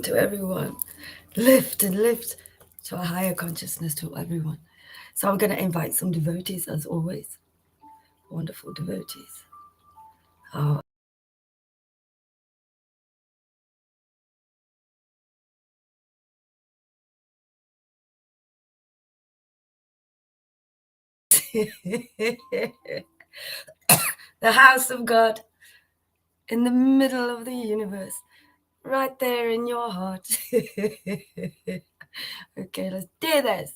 to everyone. Lift and lift to a higher consciousness to everyone. So I'm going to invite some devotees, as always. Wonderful devotees. Oh. The house of God in the middle of the universe, right there in your heart. Okay, let's do this.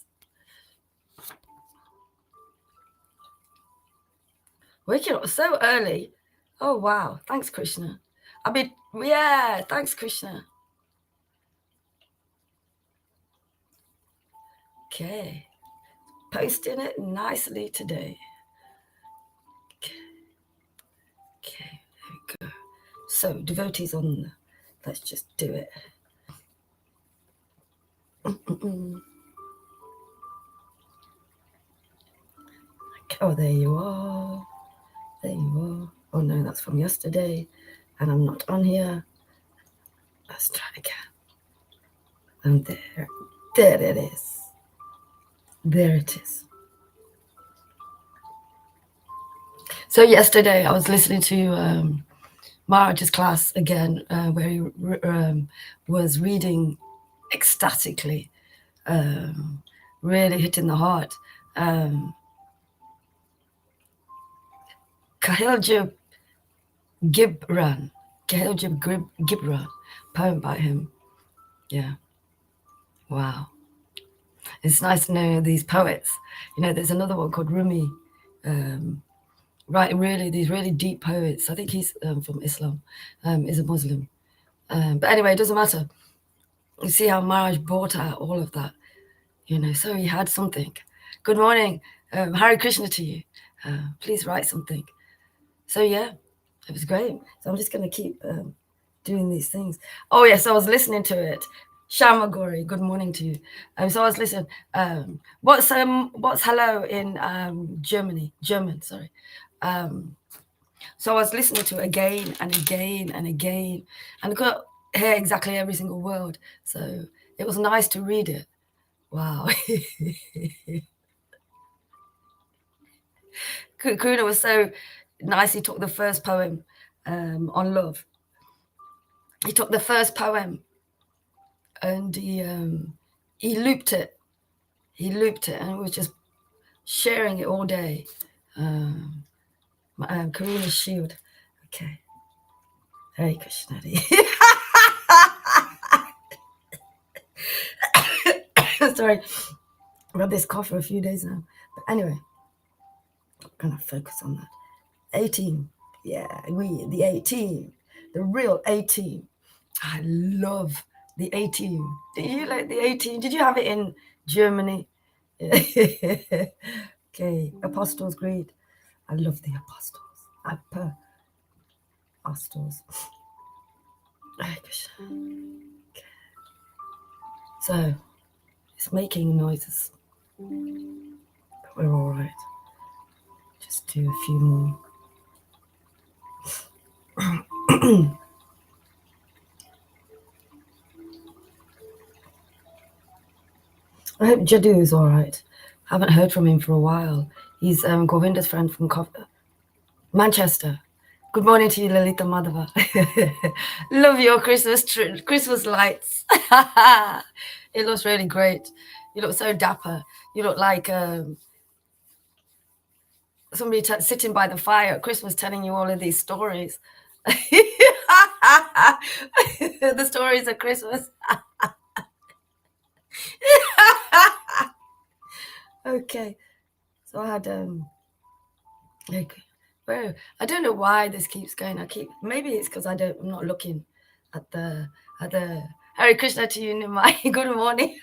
Waking up so early. Oh, wow. Thanks, Krishna. Thanks, Krishna. Okay. Posting it nicely today. Okay, there we go. So, devotees on, let's just do it. Oh, there you are. There you are. Oh, no, that's from yesterday. And I'm not on here. Let's try again. And there it is. There it is. So yesterday I was listening to Maharaj's class again, where he was reading ecstatically, really hitting the heart. Kahiljib Gibran, poem by him. Yeah. Wow. It's nice to know these poets. You know, there's another one called Rumi, writing these really deep poets. I think he's from Islam, is a Muslim. But anyway, it doesn't matter. You see how Maharaj brought out all of that, you know, so he had something. Good morning. Hare Krishna to you. Please write something. So, yeah, it was great. So I'm just going to keep doing these things. Oh, yes, I was listening to it. Shamagori, good morning to you. So I was listening. What's hello in German, sorry. So I was listening to it again and again and again, and I couldn't hear exactly every single word. So it was nice to read it. Wow. Kuna was so nice. He took the first poem on love. He took the first poem and he looped it. He looped it and was just sharing it all day. Karina's shield. Okay. Hare Krishna. Sorry. I've had this cough for a few days now. But anyway, I'm going to focus on that. 18. Yeah, the 18. The real 18. I love the 18. Did you like the 18? Did you have it in Germany? Okay, Apostles' Creed. I love the Apostles. Apostles. Okay. So, it's making noises. But we're all right. Just do a few more. I hope Jadu is all right. Haven't heard from him for a while. He's Govinda's friend from Manchester. Good morning to you, Lalita Madhava. Love your Christmas lights. It looks really great. You look so dapper. You look like somebody sitting by the fire at Christmas telling you all of these stories. The stories of Christmas. Okay. So I had well, I don't know why this keeps going. Maybe it's because I'm not looking at the Hare Krishna to you, Nimai. Good morning.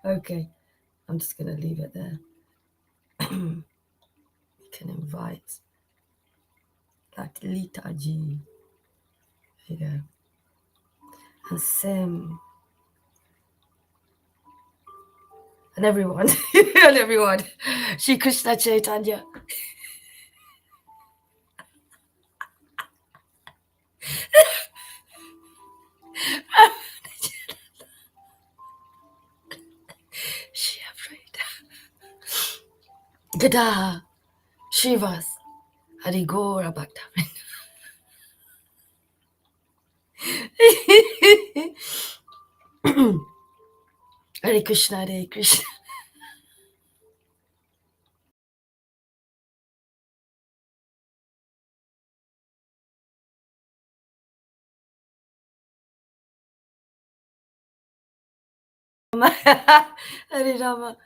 Okay, I'm just gonna leave it there. You can invite Lita G. There you go. And Sim. And everyone. And everyone. Shri Krishna Chaitanya. Gada, Shivas, Harigora Bhakta. Hare Krishna, Hare Krishna. Hare Rama.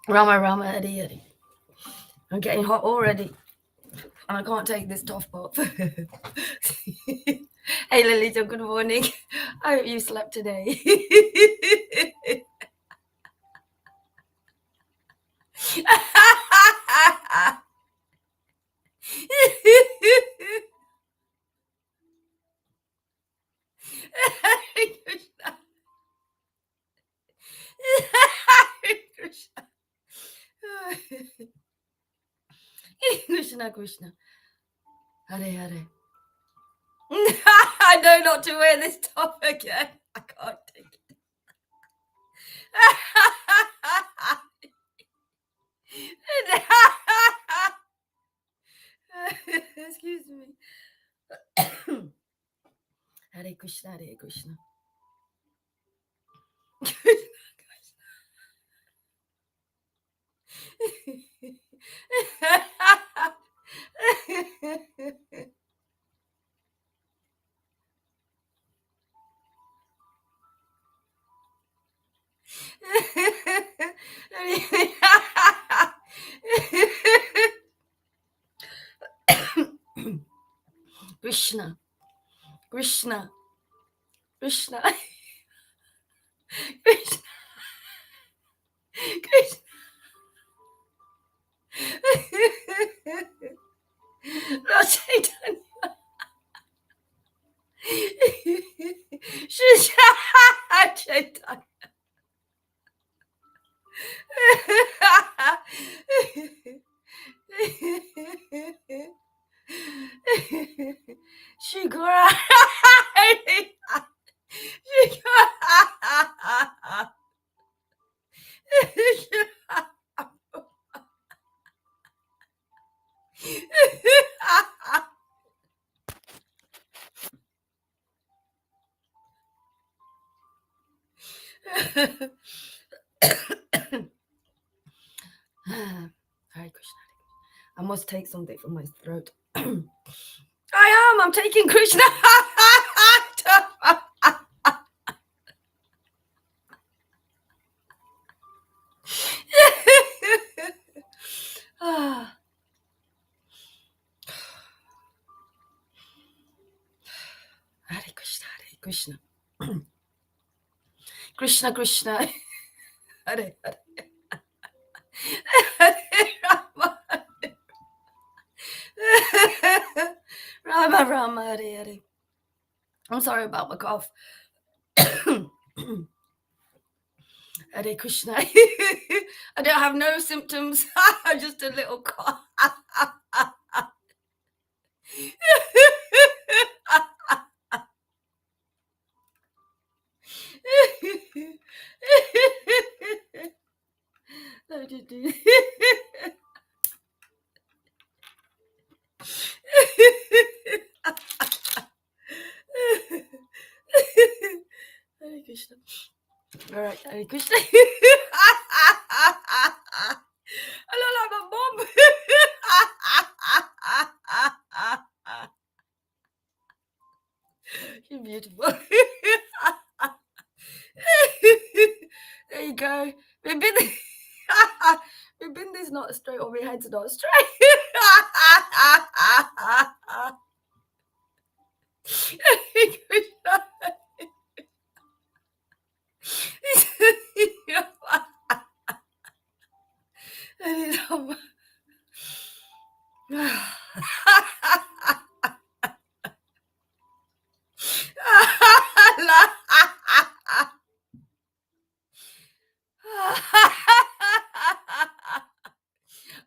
Rama Rama, Hare Hare. I'm getting hot already. And I can't take this top off. Hey Lilita, good morning. I hope you slept today. Hare Krishna. Hare Krishna. Krishna Krishna. Hare Hare. I know not to wear this top again. I can't take it. Excuse me. Hare Krishna, Hare Krishna. Krishna, Krishna, Krishna, Krishna, Krishna. Lord Caitanya. Chaitanya. Shigura. Hare Krishna. I must take something from my throat. I'm taking Krishna. Hare Krishna, Hare Krishna. Krishna Krishna. Hare Hare. Hare Rama. Rama Rama, Hare Hare. I'm sorry about my cough. Hare Krishna. I don't have no symptoms. Just a little cough. Hare Krishna. All right, Hare Krishna. I look like my mom. You're beautiful. There you go. Bibindi's not straight, or my head's not straight.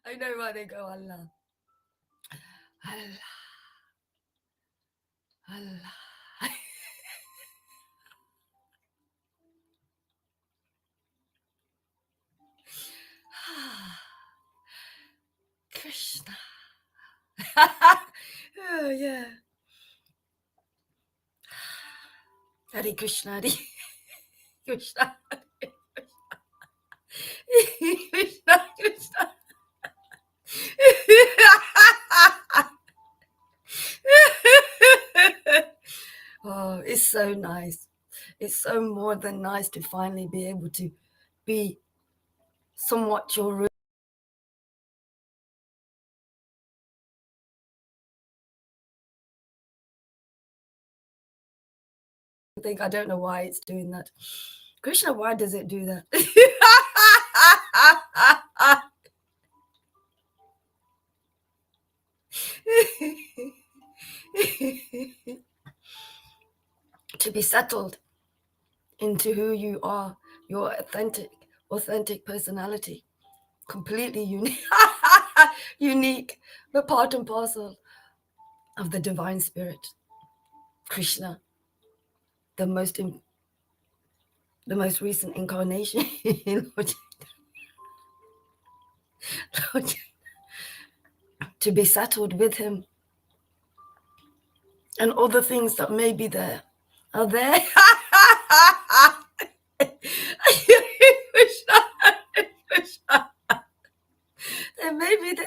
I know why they go Allah. Allah. Allah. Hare Krishna, Hare Krishna, Krishna, Krishna. Oh, it's so nice. It's so more than nice to finally be able to be somewhat your root. I don't know why it's doing that. Krishna, why does it do that? To be settled into who you are, your authentic personality, completely unique, unique, but part and parcel of the divine spirit, Krishna, the most recent incarnation in Lord, to be settled with him, and all the things that may be there are there. They may be there.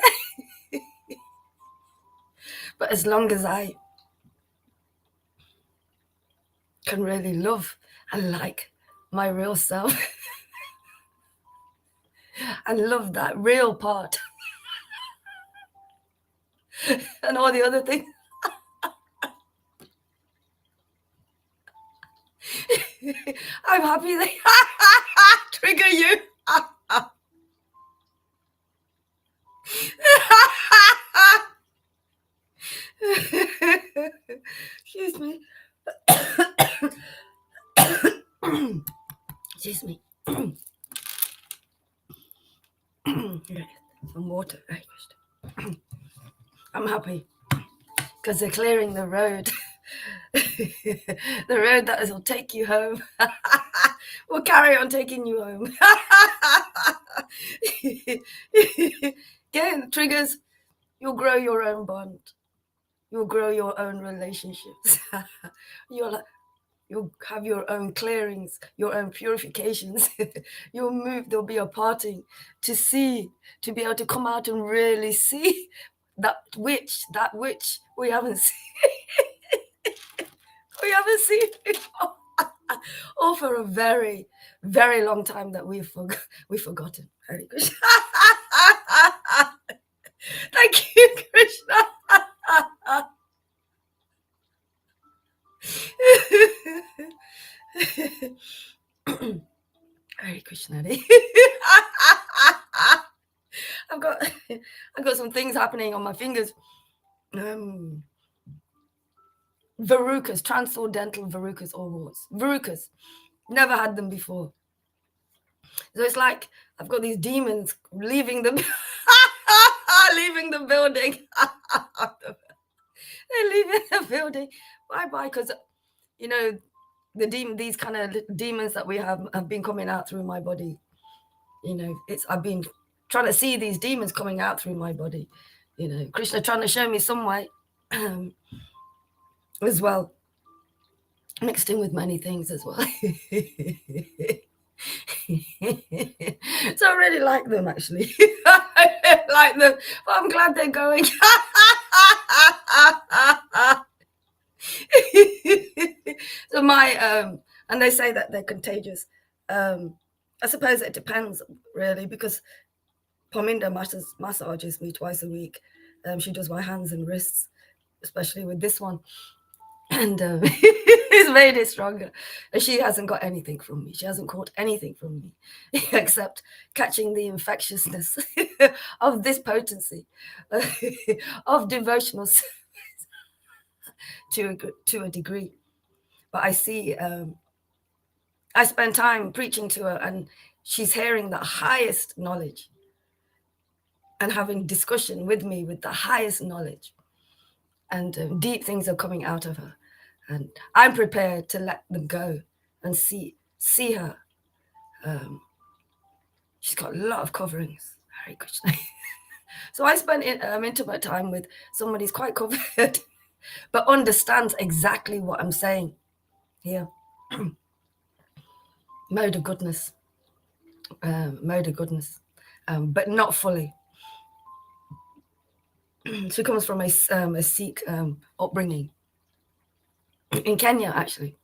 But as long as I can really love and like my real self and love that real part and all the other things, I'm happy they trigger you. Excuse me. Excuse me. Some water. I'm happy because they're clearing the road. The road that will take you home. We'll carry on taking you home. Again, triggers, you'll grow your own bond. You'll grow your own relationships. You'll have your own clearings, your own purifications. You'll move, there'll be a parting to be able to come out and really see that which we haven't seen. We haven't seen before. Or for a very, very long time that we've forgotten. Hare Krishna. Thank you, Krishna. Hare Krishna. I've got some things happening on my fingers. Verrucas, transcendental verrucas or warts. Verrucas. Never had them before. So it's like I've got these demons leaving the leaving the building. They're leaving the building. Bye-bye. Because you know, these kind of demons that we have been coming out through my body. You know, I've been trying to see these demons coming out through my body. You know, Krishna trying to show me some way as well, mixed in with many things as well. So I really like them, actually. I like them, but I'm glad they're going. So and they say that they're contagious. I suppose it depends, really, because Pominda massages me twice a week. She does my hands and wrists, especially with this one. And it's made it stronger. And she hasn't got anything from me. She hasn't caught anything from me except catching the infectiousness of this potency of devotional to a degree. But I see, I spend time preaching to her, and she's hearing the highest knowledge and having discussion with me with the highest knowledge. And deep things are coming out of her. And I'm prepared to let them go and see her. She's got a lot of coverings. Hare Krishna. So I spent intimate time with someone who's quite covered, but understands exactly what I'm saying here. mode of goodness, but not fully. She comes from a Sikh upbringing in Kenya, actually.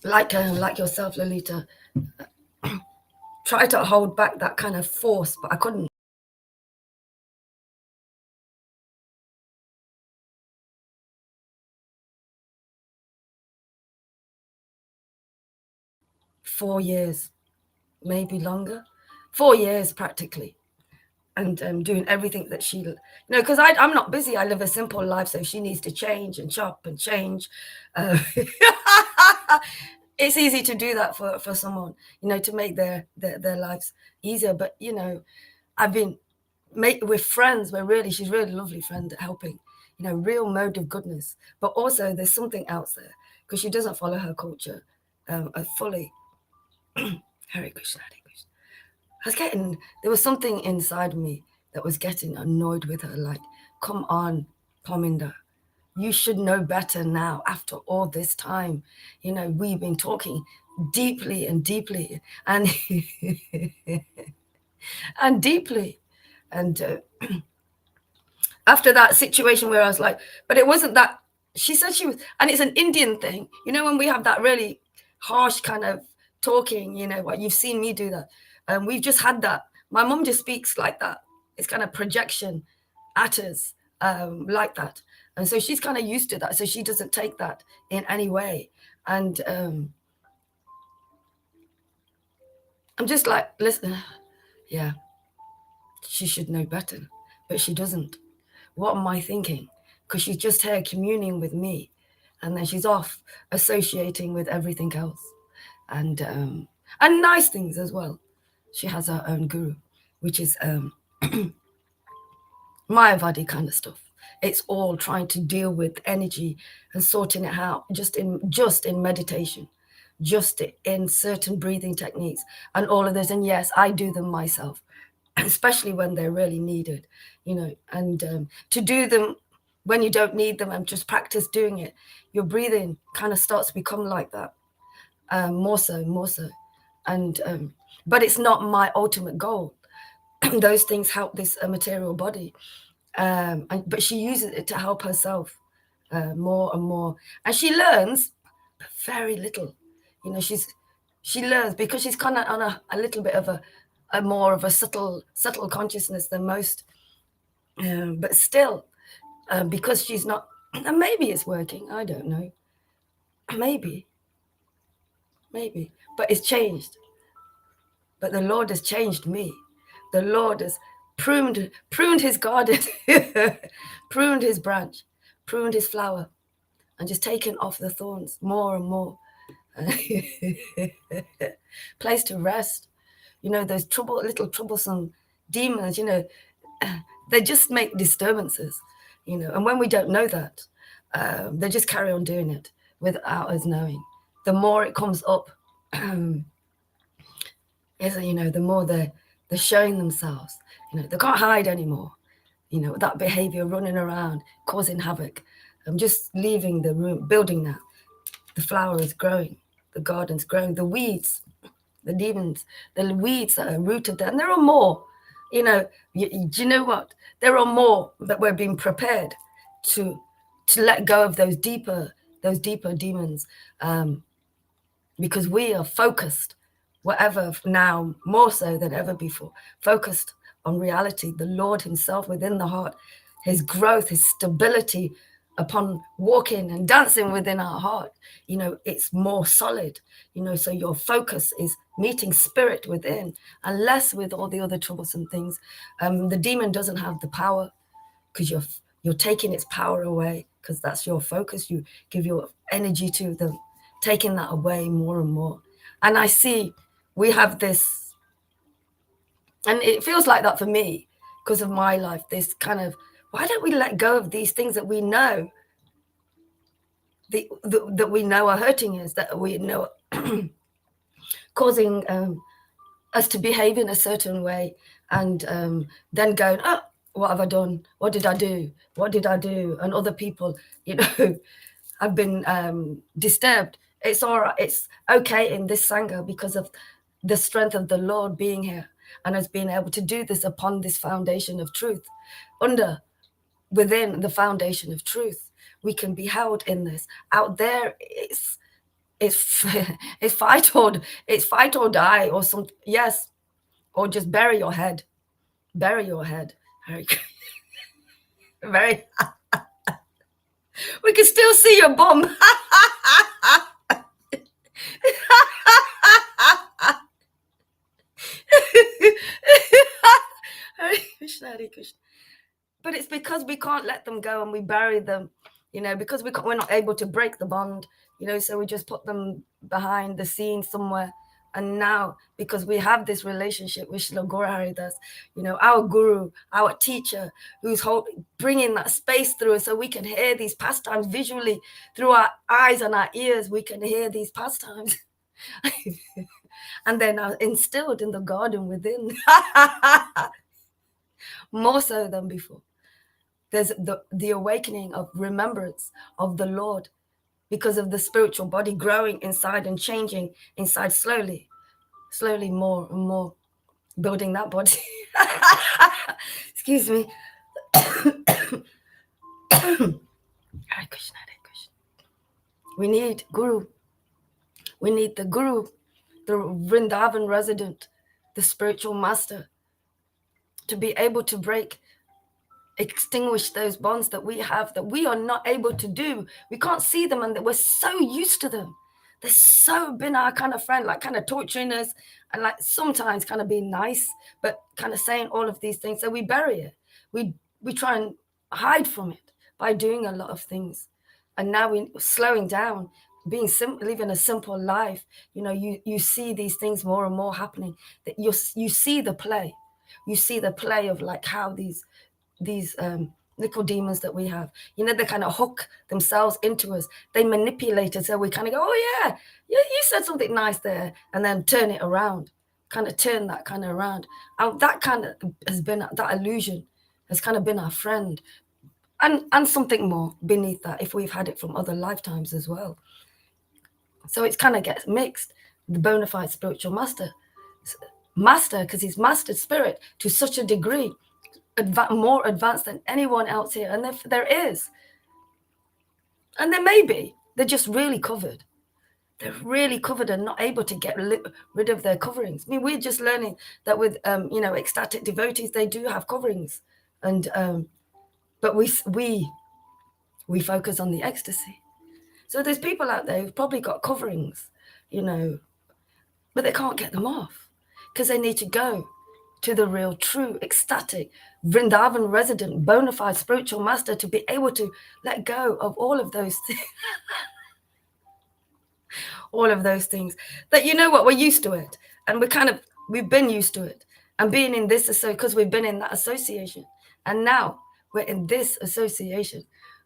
Like yourself, Lolita, try to hold back that kind of force, but I couldn't. 4 years, maybe longer, 4 years practically. And doing everything that she, because I'm not busy. I live a simple life, so she needs to change and chop and change. It's easy to do that for someone, to make their lives easier. But I've been with friends where she's really lovely friend at helping, real mode of goodness. But also there's something else there because she doesn't follow her culture fully. Hare Krishna, Hare Krishna. There was something inside me that was getting annoyed with her. Like, come on, Parminder, you should know better now after all this time. We've been talking deeply and deeply and and deeply. And after that situation where I was like, but it wasn't that. She said she was, and it's an Indian thing. When we have that really harsh kind of talking, what you've seen me do that. And we've just had that. My mum just speaks like that. It's kind of projection at us like that. And so she's kind of used to that. So she doesn't take that in any way. And I'm just like, listen, yeah, she should know better, but she doesn't. What am I thinking? Because she's just here communing with me, and then she's off associating with everything else, and nice things as well. She has her own guru, which is Mayavadi kind of stuff. It's all trying to deal with energy and sorting it out just in meditation, just in certain breathing techniques and all of this. And yes, I do them myself, especially when they're really needed, and to do them when you don't need them and just practice doing it, your breathing kind of starts to become like that, more so. And but it's not my ultimate goal. Those things help this material body, but she uses it to help herself more and more, and she learns very little. She learns because she's kind of on a little bit of a more of a subtle consciousness than most, but still, because she's not, and maybe it's working, I don't know, maybe, but it's changed. But the Lord has changed me. The Lord has pruned his garden, pruned his branch, pruned his flower, and just taken off the thorns more and more. Place to rest. Those little troublesome demons, they just make disturbances, and when we don't know that, they just carry on doing it without us knowing. The more it comes up, the more they're showing themselves. They can't hide anymore. That behavior running around, causing havoc. I'm just leaving the room, building now. The flower is growing, the garden's growing, the weeds, the demons, the weeds that are rooted there. And there are more, do you know what? There are more that we're being prepared to let go of those deeper demons, because we are focused, whatever now, more so than ever before, focused on reality, the Lord himself within the heart, his growth, his stability upon walking and dancing within our heart. It's more solid, so your focus is meeting spirit within and less with all the other troublesome things. The demon doesn't have the power because you're taking its power away, because that's your focus. You give your energy to them, taking that away more and more. And I see we have this, and it feels like that for me because of my life, this kind of, why don't we let go of these things that we know that we know are hurting us, that we know causing as to behave in a certain way, and then going, oh, what have I done? What did I do? What did I do? And other people, have been disturbed. It's all right. It's okay in this Sangha because of the strength of the Lord being here and has been able to do this upon this foundation of truth. Within the foundation of truth, we can be held in this. Out there, it's it's fight or die or something. Yes, or just bury your head. Bury your head. Very, very. We can still see your bum. Hare Krishna, Hare Krishna. But it's because we can't let them go and we bury them, because we're not able to break the bond, so we just put them behind the scenes somewhere. And now, because we have this relationship with Srila Gaura Haridas, our guru, our teacher, who's bringing that space through us so we can hear these pastimes visually through our eyes and our ears. We can hear these pastimes. And they're now instilled in the garden within, more so than before. There's the awakening of remembrance of the Lord because of the spiritual body growing inside and changing inside slowly, more and more, building that body. Excuse me. Hare Krishna, Hare Krishna. We need Guru. We need the Guru, the Vrindavan resident, the spiritual master, to be able to extinguish those bonds that we have, that we are not able to do. We can't see them, and that we're so used to them. They've so been our kind of friend, like kind of torturing us, and like sometimes kind of being nice, but kind of saying all of these things. So we bury it. We try and hide from it by doing a lot of things. And now we're slowing down, living a simple life. You see these things more and more happening. That you see the play. You see the play of like how these little demons that we have, they kind of hook themselves into us. They manipulate us, so we kind of go, oh yeah, you said something nice there, and then turn it around, kind of turn that kind of around. And that kind of has been, that illusion has kind of been our friend, and something more beneath that if we've had it from other lifetimes as well. So it's kind of gets mixed. The bona fide spiritual master, because he's mastered spirit to such a degree, more advanced than anyone else here. And there is, and there may be, they're just really covered. They're really covered and not able to get rid of their coverings. I mean, we're just learning that with ecstatic devotees, they do have coverings, and but we focus on the ecstasy. So there's people out there who've probably got coverings, but they can't get them off because they need to go to the real, true, ecstatic, Vrindavan resident, bona fide spiritual master to be able to let go of all of those things. All of those things that, we're used to it. And we've been used to it. And being in this, because we've been in that association. And now we're in this association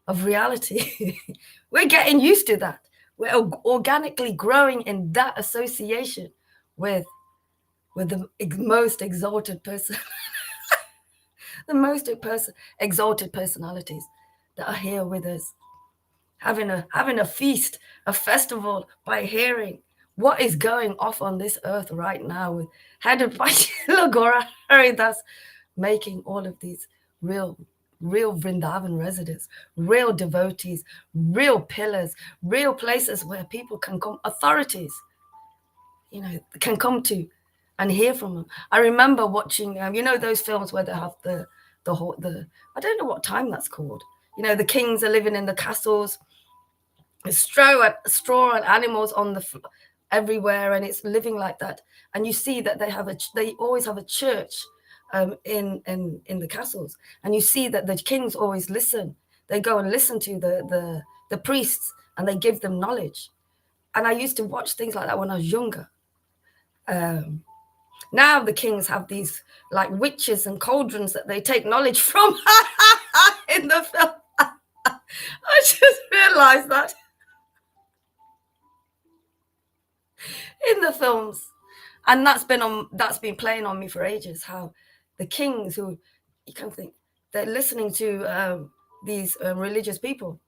of reality. We're getting used to that. We're organically growing in that association with the most exalted person, the most exalted personalities that are here with us, having a feast, a festival, by hearing what is going off on this earth right now, headed by Srila Gaura Haridas, making all of these real Vrindavan residents, real devotees, real pillars, real places where people can come, authorities, can come to and hear from them. I remember watching, those films where they have the I don't know what time that's called. The kings are living in the castles, straw and animals on the everywhere, and it's living like that. And you see that they always have a church in the castles, and you see that the kings always listen. They go and listen to the priests, and they give them knowledge. And I used to watch things like that when I was younger. Now the kings have these like witches and cauldrons that they take knowledge from in the film. I just realized that in the films. And that's been playing on me for ages, how the kings who, you can think, they're listening to these religious people.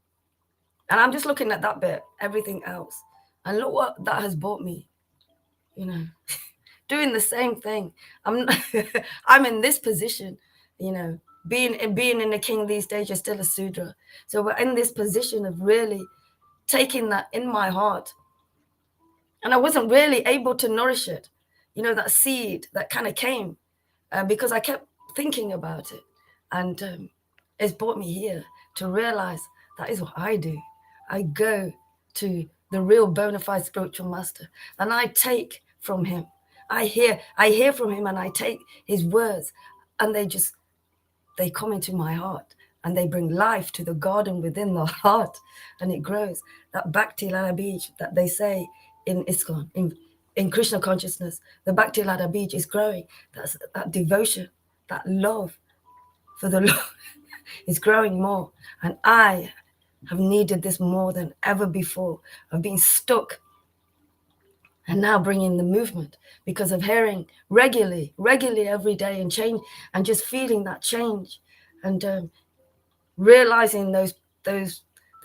And I'm just looking at that bit, everything else. And look what that has brought me, you know, doing the same thing. I'm in this position, you know, being in the king these days, you're still a Sudra. So we're in this position of really taking that in my heart. And I wasn't really able to nourish it, you know, that seed that kind of came because I kept thinking about it. And it's brought me here to realize that is what I do. I go to the real bona fide spiritual master and I take from him. I hear from him and I take his words, and they come into my heart and they bring life to the garden within the heart, and it grows. That Bhakti Lada Bij that they say in ISKCON, in Krishna consciousness, the Bhakti Lada Bij is growing. That's that devotion, that love for the Lord is growing more. And I have needed this more than ever before. I've been stuck, and now bringing the movement because of hearing regularly every day, and change, and just feeling that change, and realizing those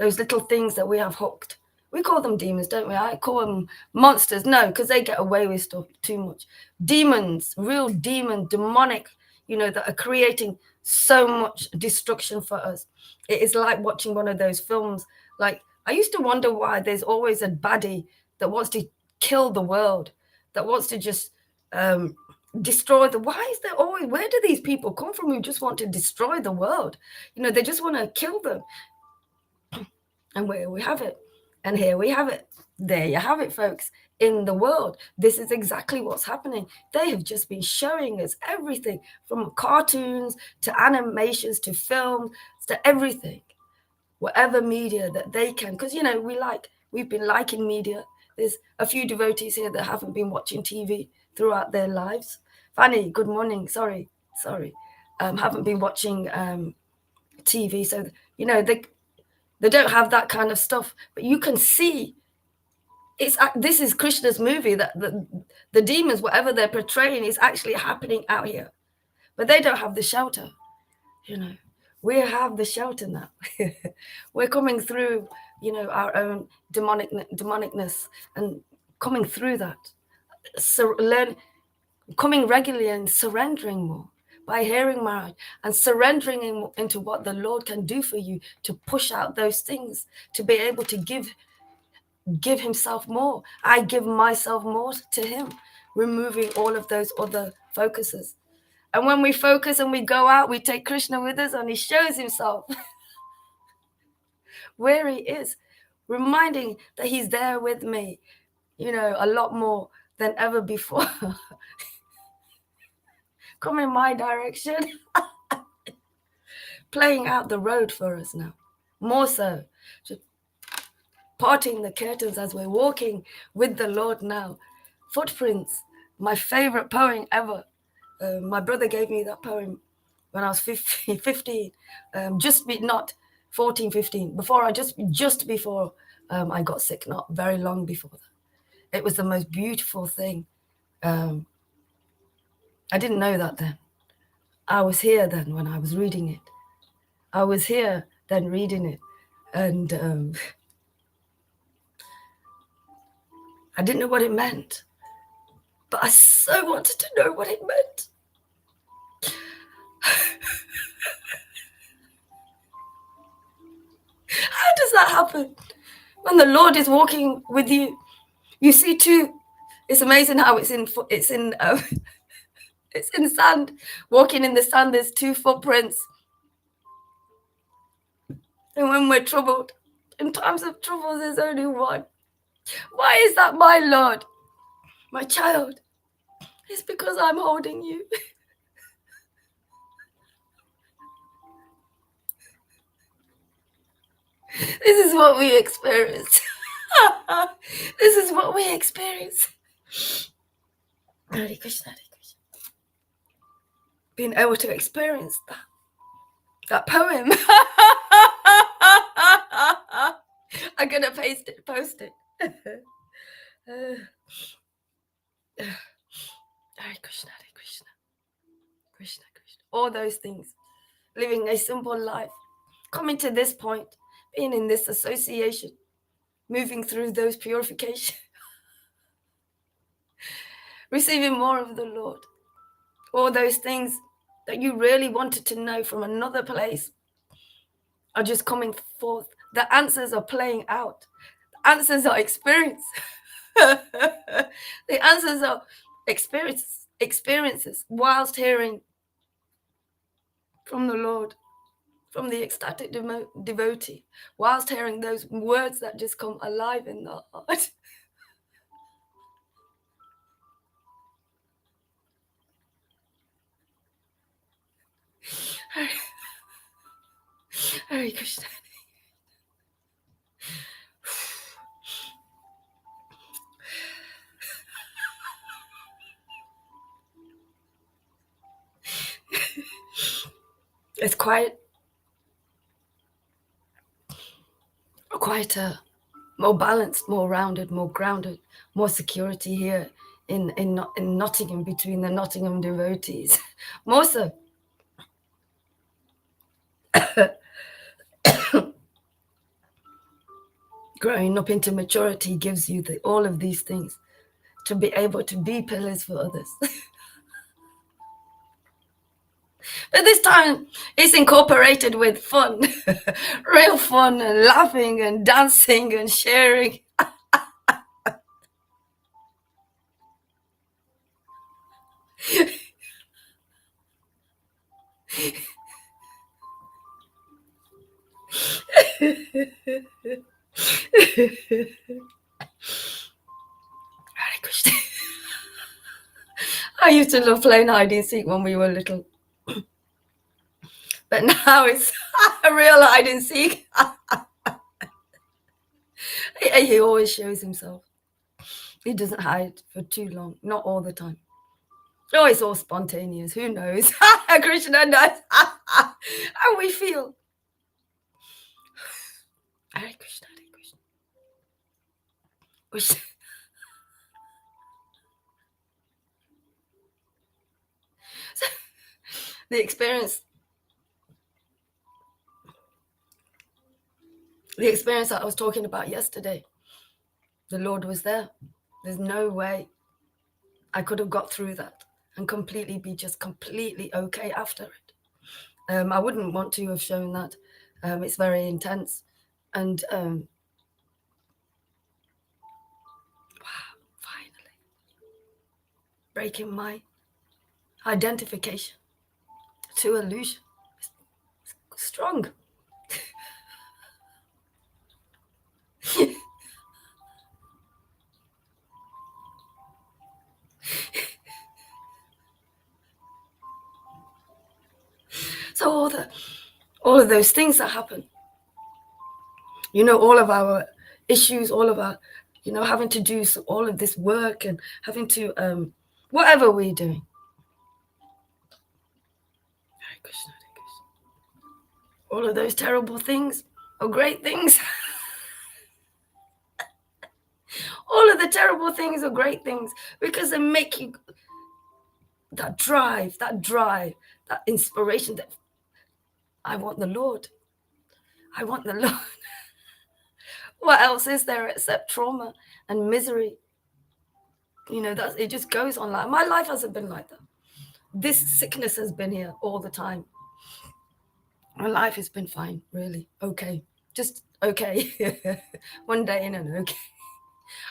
little things that we have hooked. We call them demons, don't we? I call them monsters. No, because they get away with stuff too much. Demons, real demon, demonic, you know, that are creating so much destruction for us. It is like watching one of those films. Like, I used to wonder why there's always a baddie that wants to kill the world, that wants to just destroy why is there always, where do these people come from who just want to destroy the world? You know, they just want to kill them. And where we have it, and here we have it. There you have it, folks. In the world, this is exactly what's happening. They have just been showing us everything, from cartoons to animations to films to everything, whatever media that they can, because, you know, we've been liking media. There's a few devotees here that haven't been watching TV throughout their lives. Fanny, good morning. Sorry. Haven't been watching TV, so, you know, they don't have that kind of stuff. But you can see this is Krishna's movie, that the demons, whatever they're portraying, is actually happening out here. But they don't have the shelter, you know. We have the shelter now. We're coming through, you know, our own demonicness, and coming through that. So coming regularly and surrendering more by hearing Maharaj, and surrendering into what the Lord can do for you, to push out those things, to be able to give himself more. I give myself more to him, removing all of those other focuses. And when we focus and we go out, we take Krishna with us, and he shows himself where he is, reminding that he's there with me, you know, a lot more than ever before. Come in my direction. Playing out the road for us now, more so. Just parting the curtains as we're walking with the Lord now. Footprints, my favorite poem ever. My brother gave me that poem when I was 15, not 14, 15, just before I got sick, not very long before that. It was the most beautiful thing. I didn't know that then. I was here then when I was reading it. I was here then reading it. And I didn't know what it meant. But I so wanted to know what it meant. How does that happen? When the Lord is walking with you, you see two. It's amazing how it's in it's in sand. Walking in the sand, there's two footprints. And when we're troubled, in times of trouble, there's only one. Why is that, my Lord? My child, it's because I'm holding you. This is what we experience. This is what we experience. Hare Krishna, Hare Krishna. Being able to experience that poem. I'm gonna post it. Hare Krishna, Hare Krishna, Krishna, Krishna. All those things. Living a simple life. Coming to this point. Being in this association. Moving through those purifications. Receiving more of the Lord. All those things that you really wanted to know from another place are just coming forth. The answers are playing out. The answers are experienced. The answers are experiences whilst hearing from the Lord, from the ecstatic devotee, whilst hearing those words that just come alive in the heart. Hare Krishna. It's quite more balanced, more rounded, more grounded, more security here in Nottingham, between the Nottingham devotees. More so. Growing up into maturity gives you all of these things to be able to be pillars for others. But this time it's incorporated with fun, real fun, and laughing and dancing and sharing. Hare Krishna. I used to love playing hide and seek when we were little. But now it's a real hide and seek. He always shows himself. He doesn't hide for too long, not all the time. Oh, it's all spontaneous. Who knows? Krishna knows how we feel. Hare Krishna, Hare Krishna. Krishna. So, the experience that I was talking about yesterday, the Lord was there. There's no way I could have got through that and be completely okay after it. I wouldn't want to have shown that. It's very intense. And wow, finally breaking my identification to illusion. It's strong. So all of those things that happen, all of our issues, all of our, having to do all of this work and having to, whatever we're doing. Hare Krishna, Hare Krishna. All of those terrible things are great things. All of the terrible things are great things because they make you that drive, that inspiration that I want the Lord. I want the Lord. What else is there except trauma and misery? That it just goes on like my life hasn't been like that. This sickness has been here all the time. My life has been fine, really. Okay. Just okay. One day in and okay.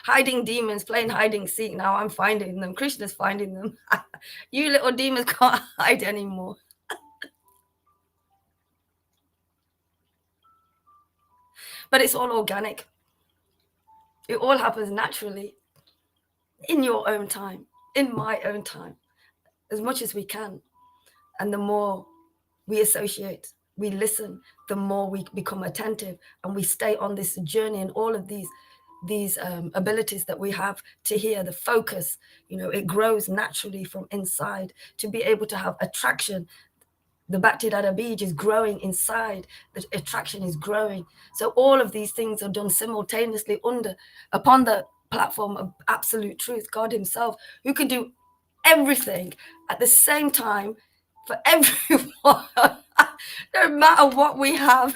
Hiding demons, playing hiding seek. Now I'm finding them. Krishna's finding them. You little demons can't hide anymore. But it's all organic. It all happens naturally in your own time, in my own time, as much as we can. And the more we associate, we listen, the more we become attentive and we stay on this journey, and all of these abilities that we have to hear, the focus, it grows naturally from inside to be able to have attraction. The Bhakti Dada Bij is growing inside, the attraction is growing. So all of these things are done simultaneously upon the platform of absolute truth, God himself, who can do everything at the same time for everyone, no matter what we have.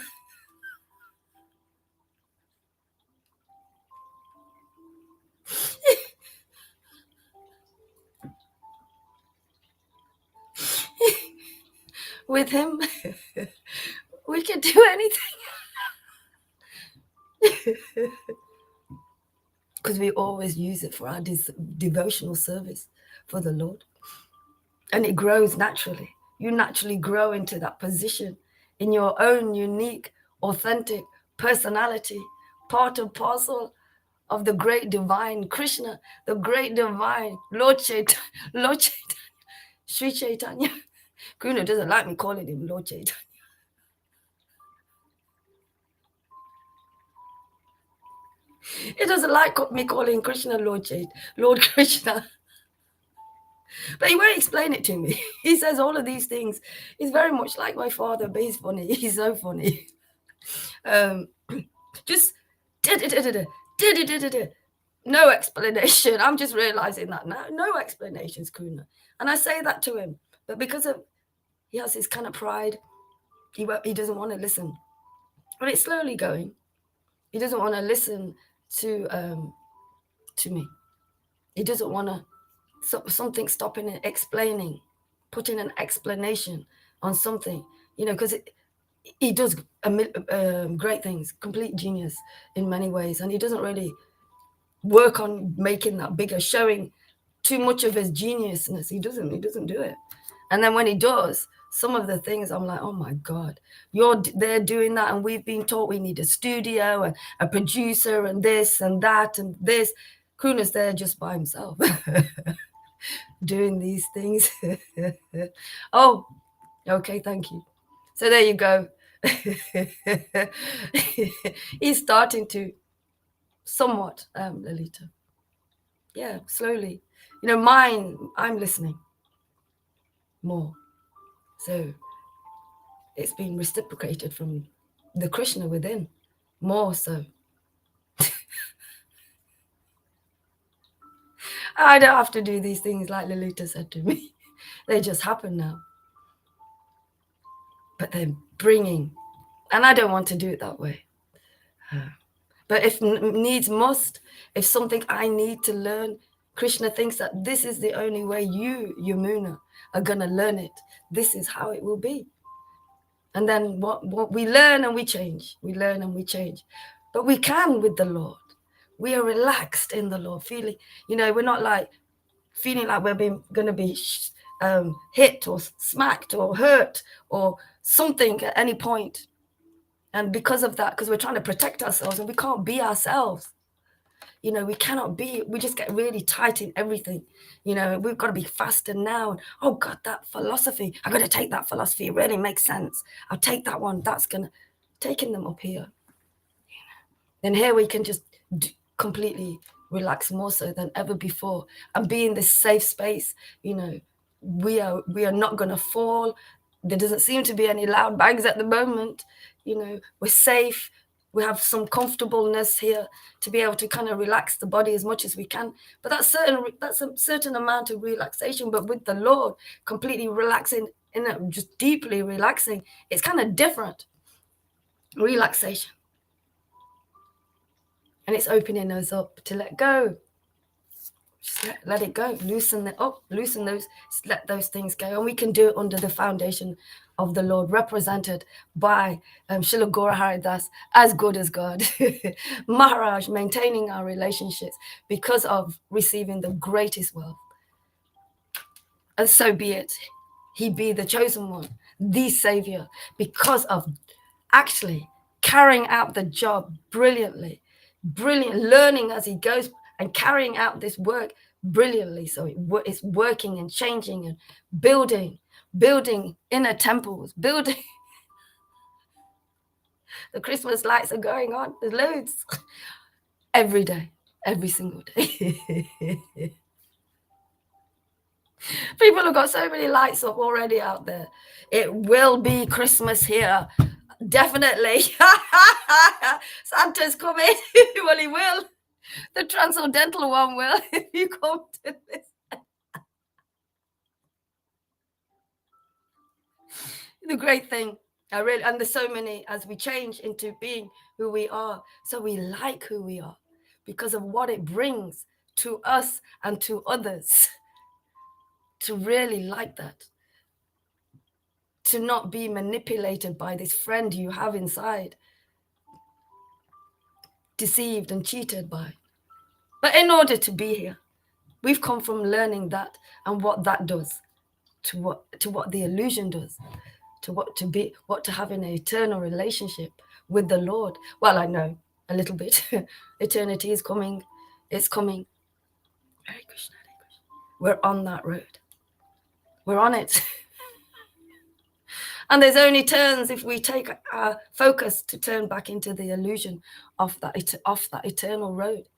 With him, we can do anything. Because we always use it for our devotional service for the Lord. And it grows naturally. You naturally grow into that position in your own unique, authentic personality, part and parcel of the great divine Krishna, the great divine Lord Chaitanya, Lord Chaitanya, Sri Chaitanya. Krishna doesn't like me calling him Lord Chaitanya. He doesn't like me calling Krishna Lord Chaitanya, Lord Krishna. But he won't explain it to me. He says all of these things. He's very much like my father, but he's funny. He's so funny. Just no explanation. I'm just realizing that now. No explanations, Kuna. And I say that to him. But because of he has his kind of pride, he doesn't want to listen. But it's slowly going. He doesn't want to listen to me. He doesn't want to something stopping and explaining, putting an explanation on something, because he does great things, complete genius in many ways, and he doesn't really work on making that bigger, showing too much of his geniusness. He doesn't do it. And then when he does, some of the things I'm like, oh my God, they're doing that, and we've been taught we need a studio and a producer and this and that and this. Kuna's there just by himself. Doing these things. Oh, okay, thank you. So there you go. He's starting to somewhat, Lalita. Yeah, slowly. I'm listening more. So it's been reciprocated from the Krishna within, more so. I don't have to do these things like Lalita said to me. They just happen now. But they're bringing, and I don't want to do it that way. But if needs must, if something I need to learn, Krishna thinks that this is the only way you, Yamuna, are going to learn it. This is how it will be. And then what we learn and we change. We learn and we change. But we can with the Lord. We are relaxed in the Lord, feeling, we're not like feeling like we're going to be hit or smacked or hurt or something at any point. And because of that, because we're trying to protect ourselves and we can't be ourselves, we cannot be, we just get really tight in everything. We've got to be faster now. Oh God, that philosophy, I'm going to take that philosophy. It really makes sense. I'll take that one. That's going to, taking them up here. Then here we can just completely relax more so than ever before and be in this safe space. We are not going to fall. There doesn't seem to be any loud bangs at the moment. We're safe. We have some comfortableness here to be able to kind of relax the body as much as we can. But that's a certain amount of relaxation. But with the Lord, completely relaxing, just deeply relaxing, it's kind of different relaxation. And it's opening us up to let go. Just let it go. Loosen it up. Loosen those. Let those things go. And we can do it under the foundation of the Lord, represented by Srila Gaura Haridas, as good as God. Maharaj, maintaining our relationships because of receiving the greatest wealth. And so be it. He be the chosen one, the savior, because of actually carrying out the job brilliantly, learning as he goes and carrying out this work brilliantly. So it's working and changing and building inner temples, building. The Christmas lights are going on. There's loads every day, every single day. People have got so many lights up already out there. It will be Christmas here. Definitely. Santa's coming. Well, he will. The transcendental one will if you come to this. the great thing. And there's so many, as we change into being who we are, so we like who we are because of what it brings to us and to others. To really like that. To not be manipulated by this friend you have inside. Deceived and cheated by. But in order to be here, we've come from learning that and what that does to what the illusion does, to have an eternal relationship with the Lord. Well, I know a little bit. Eternity is coming. It's coming. Hare Krishna, Hare Krishna. We're on that road. We're on it. And there's only turns if we take our focus to turn back into the illusion of that eternal road.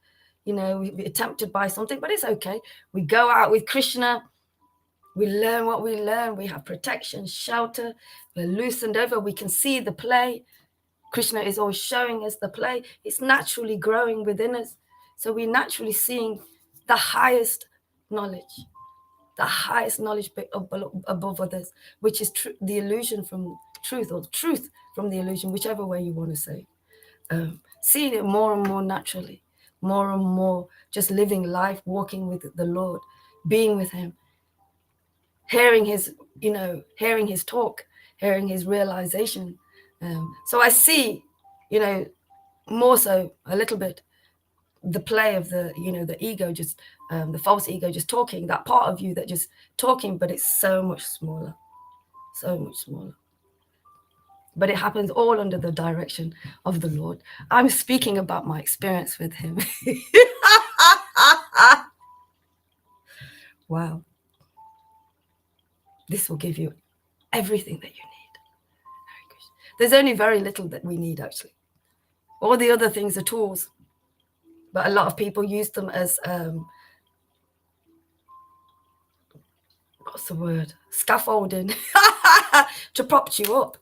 You know, we're tempted by something, but it's okay. We go out with Krishna. We learn what we learn. We have protection, shelter. We're loosened over. We can see the play. Krishna is always showing us the play. It's naturally growing within us. So we're naturally seeing the highest knowledge above others, which is the illusion from truth, or truth from the illusion, whichever way you want to say. Seeing it more and more naturally, more and more just living life, walking with the Lord, being with him, hearing his talk, hearing his realization. So I see, more so a little bit the play of the ego, just the false ego just talking, that part of you that just talking, but it's so much smaller. But it happens all under the direction of the Lord. I'm speaking about my experience with him. Wow. This will give you everything that you need. There's only very little that we need, actually. All the other things are tools. But a lot of people use them as, what's the word? Scaffolding to prop you up.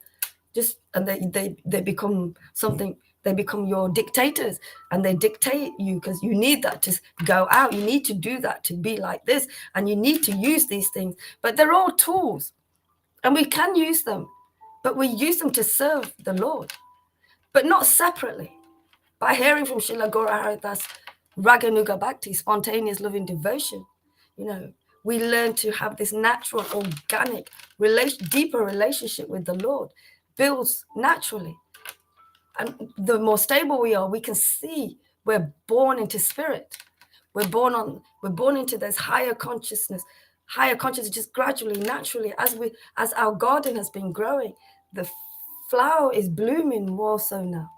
And they become something. They become your dictators, and they dictate you because you need that to go out. You need to do that to be like this, and you need to use these things. But they're all tools, and we can use them, but we use them to serve the Lord, but not separately. By hearing from Srila Guru Haridas, Raganuga Bhakti, spontaneous loving devotion, we learn to have this natural, organic, deeper relationship with the Lord, builds naturally. And the more stable we are, we can see we're born into spirit. We're born into this higher consciousness just gradually, naturally, as our garden has been growing. The flower is blooming more so now.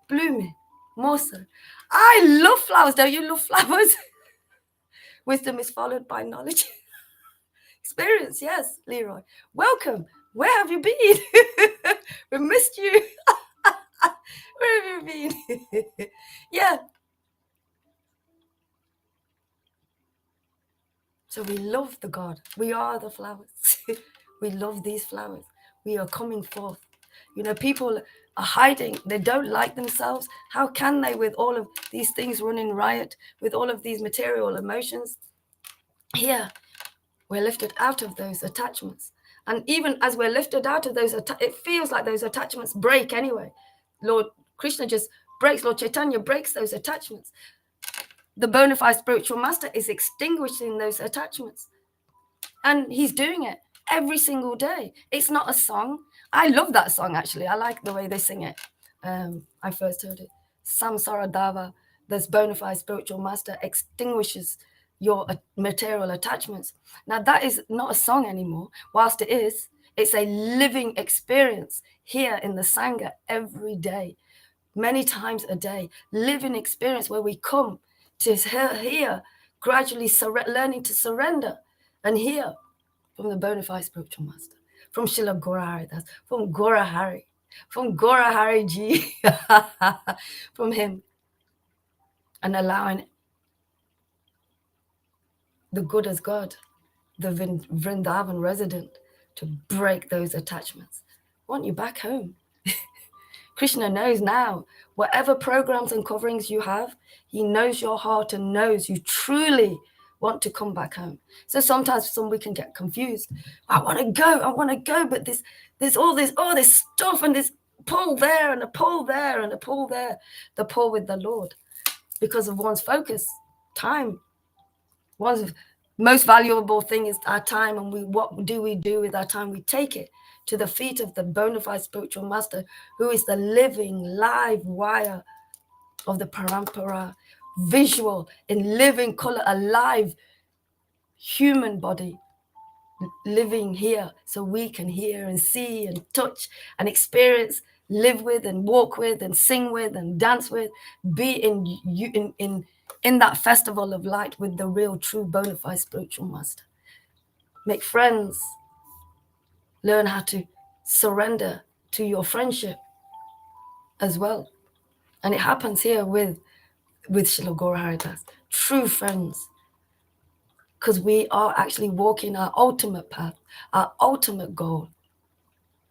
Blooming more so. I love flowers. Don't you love flowers? Wisdom is followed by knowledge. Experience, yes, Leroy. Welcome. Where have you been? We missed you. Where have you been? Yeah. So we love the God. We are the flowers. We love these flowers. We are coming forth. People are hiding. They don't like themselves. How can they, with all of these things running riot, with all of these material emotions? Here, we're lifted out of those attachments. And even as we're lifted out of those, it feels like those attachments break anyway. Lord Krishna just breaks, Lord Caitanya breaks those attachments. The bona fide spiritual master is extinguishing those attachments. And he's doing it every single day. It's not a song. I love that song, actually. I like the way they sing it. I first heard it. Samsara Dava, this bona fide spiritual master extinguishes your material attachments. Now, that is not a song anymore. Whilst it is, it's a living experience here in the Sangha every day, many times a day. Living experience where we come to hear, gradually learning to surrender and hear from the bona fide spiritual master, from Srila Guru Haridas, from Guru Hari, from Guru Hari Ji, from him, and allowing the good as God, the Vrindavan resident, to break those attachments. I want you back home. Krishna knows now, whatever programs and coverings you have, he knows your heart and knows you truly want to come back home. So sometimes we can get confused. I want to go, but there's all this stuff and this pull there and a pull there and a pull there. The pull with the Lord, because of one's focus, time. One's most valuable thing is our time, and what do we do with our time? We take it to the feet of the bona fide spiritual master, who is the living, live wire of the parampara, visual, in living color, alive human body, living here, so we can hear and see and touch and experience, live with and walk with and sing with and dance with, be in that festival of light with the real, true, bona fide spiritual master. Make friends. Learn how to surrender to your friendship as well. And it happens here with Srila Gaura Haridas. True friends. Because we are actually walking our ultimate path, our ultimate goal,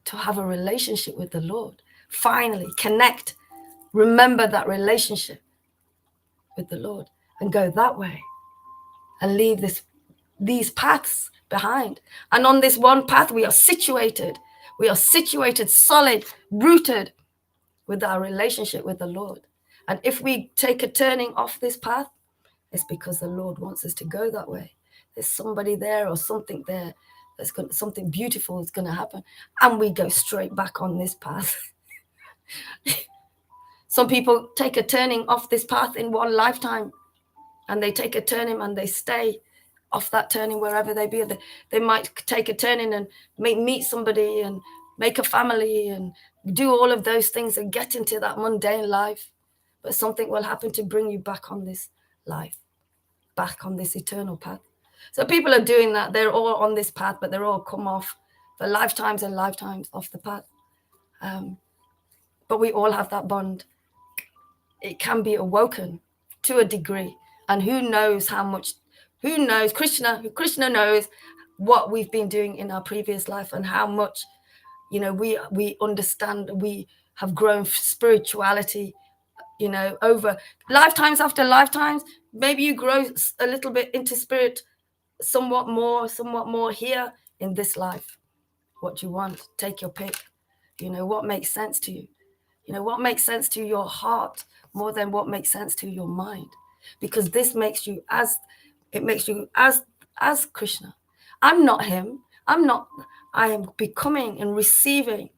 to have a relationship with the Lord. Finally, connect. Remember that relationship with the Lord and go that way and leave these paths behind. And on this one path, we are situated. We are situated, solid, rooted with our relationship with the Lord. And if we take a turning off this path, it's because the Lord wants us to go that way. There's somebody there or something there something beautiful is going to happen, and we go straight back on this path. Some people take a turning off this path in one lifetime, and they take a turning and they stay off that turning wherever they be. They might take a turning and meet somebody and make a family and do all of those things and get into that mundane life, but something will happen to bring you back on this life, back on this eternal path. So people are doing that. They're all on this path, but they're all come off for lifetimes and lifetimes off the path. But we all have that bond. It can be awoken to a degree. And who knows how much, who knows, Krishna knows what we've been doing in our previous life and how much, we understand, we have grown spirituality, over lifetimes after lifetimes. Maybe you grow a little bit into spirit, somewhat more here in this life. What you want, take your pick. What makes sense to you. What makes sense to your heart more than what makes sense to your mind, because this makes you as Krishna. I'm not him. I am becoming and receiving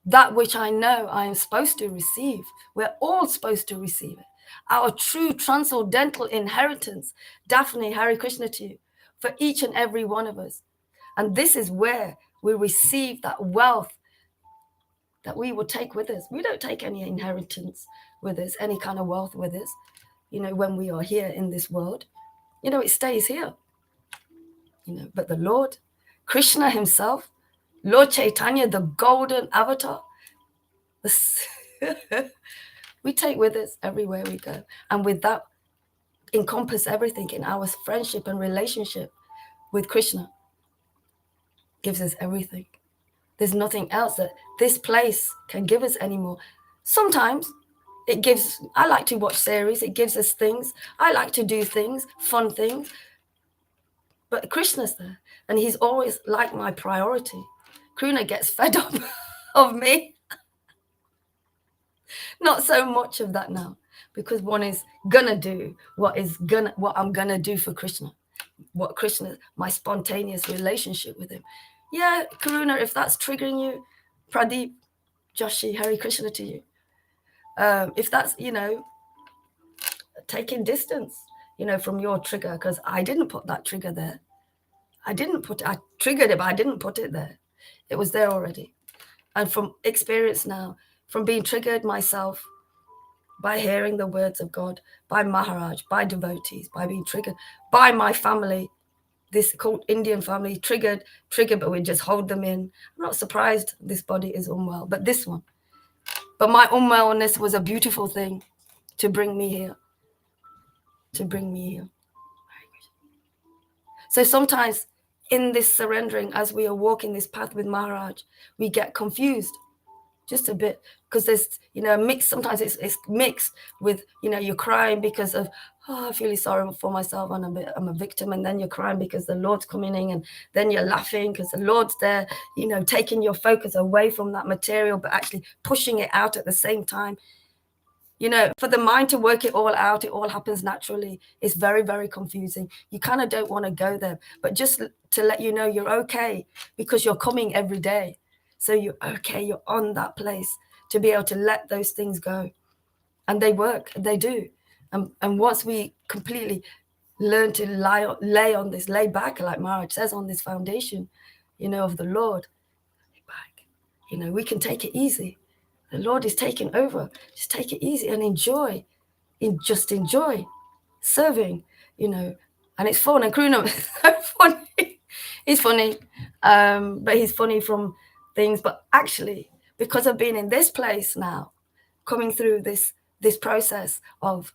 that which I know I am supposed to receive. We're all supposed to receive it. Our true transcendental inheritance. Daphne, Hare Krishna to you, for each and every one of us. And this is where we receive that wealth that we will take with us. We don't take any inheritance with us, any kind of wealth with us, when we are here in this world. It stays here. But the Lord, Krishna himself, Lord Caitanya, the golden avatar, we take with us everywhere we go. And with that, encompass everything in our friendship and relationship with Krishna. Gives us everything. There's nothing else that this place can give us anymore. Sometimes it gives, I like to watch series, it gives us things. I like to do things, fun things. But Krishna's there, and he's always like my priority. Krishna gets fed up of me. Not so much of that now, because one is gonna do what I'm gonna do for Krishna. What Krishna, my spontaneous relationship with him. Yeah, Karuna, if that's triggering you, Pradeep, Joshi, Hare Krishna to you. If that's, taking distance, from your trigger, because I didn't put that trigger there. I triggered it, but I didn't put it there. It was there already. And from experience now, from being triggered myself by hearing the words of God, by Maharaj, by devotees, by being triggered, by my family, this called Indian family, triggered, but we just hold them in. I'm not surprised this body is unwell, but this one. But my unwellness was a beautiful thing to bring me here. So sometimes in this surrendering, as we are walking this path with Maharaj, we get confused. just a bit, because there's, you know, mixed, sometimes it's mixed with, you know, you're crying because of, oh, I feel really sorry for myself and I'm a victim, and then you're crying because the Lord's coming in, and then you're laughing because the Lord's there, you know, taking your focus away from that material but actually pushing it out at the same time. You know, for the mind to work it all out, it all happens naturally. It's very, very confusing. You kind of don't want to go there, but just to let you know you're okay, because you're coming every day. So you're okay, you're on that place to be able to let those things go. And they work, they do. And once we completely learn to lay back, like Maharaj says, on this foundation, you know, of the Lord, lay back, you know, we can take it easy. The Lord is taking over. Just take it easy and enjoy. Just enjoy serving, you know. And it's fun. And Kruna is so funny. He's funny, but he's funny from things. But actually, because I've been in this place now, coming through this process of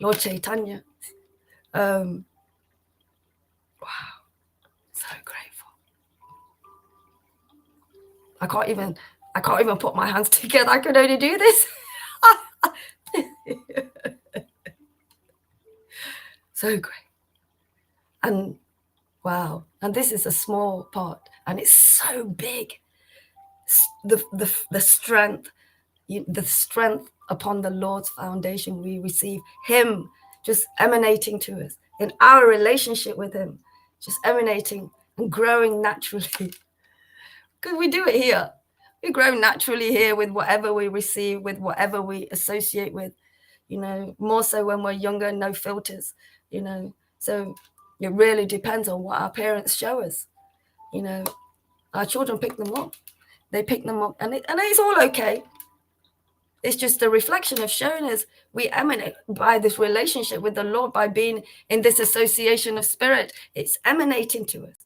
Lord Caitanya, wow, so grateful. I can't even put my hands together. I could only do this. So great. And wow. And this is a small part, and it's so big. The strength, the strength upon the Lord's foundation we receive, him just emanating to us in our relationship with him, just emanating and growing naturally. Because we do it here. We grow naturally here with whatever we receive, with whatever we associate with, you know, more so when we're younger, no filters, you know. So it really depends on what our parents show us. You know, our children pick them up. They pick them up, and it's all okay. It's just a reflection of showing us we emanate by this relationship with the Lord, by being in this association of spirit. It's emanating to us.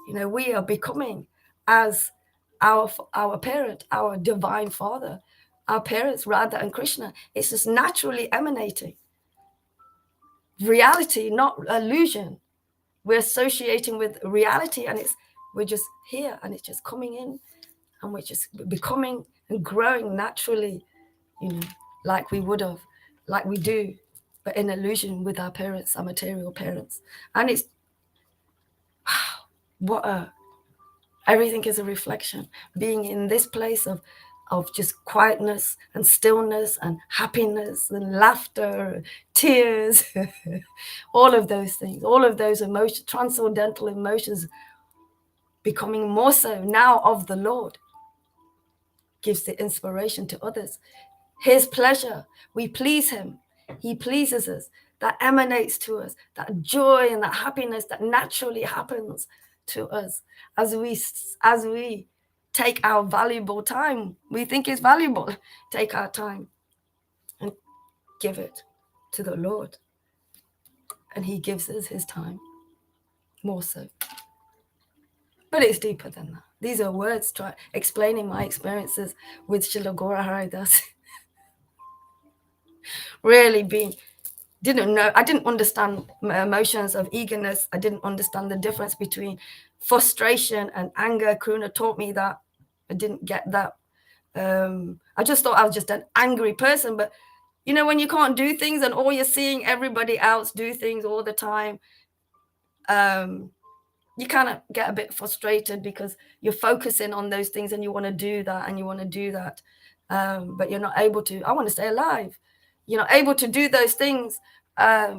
You know, we are becoming as our parent, our divine father, our parents, Radha and Krishna. It's just naturally emanating. Reality, not illusion. We're associating with reality, and we're just here, and it's just coming in, and we're just becoming and growing naturally, you know, like we would have, like we do, but in illusion with our parents, our material parents. And it's, wow, everything is a reflection. Being in this place of just quietness and stillness and happiness and laughter, tears, all of those things, all of those emotions, transcendental emotions, becoming more so now of the Lord, gives the inspiration to others. His pleasure, we please him, he pleases us. That emanates to us, that joy and that happiness that naturally happens to us as we take our valuable time. We think it's valuable. Take our time and give it to the Lord, and he gives us his time more so. But it's deeper than that. These are words explaining my experiences with Srila Gaura Haridas. Really I didn't understand emotions of eagerness. I didn't understand the difference between frustration and anger. Kruna taught me that. I didn't get that. I just thought I was just an angry person. But, you know, when you can't do things and all you're seeing everybody else do things all the time, you kind of get a bit frustrated because you're focusing on those things and you want to do that and you want to do that. But you're not able to. I want to stay alive. You're not able to do those things. A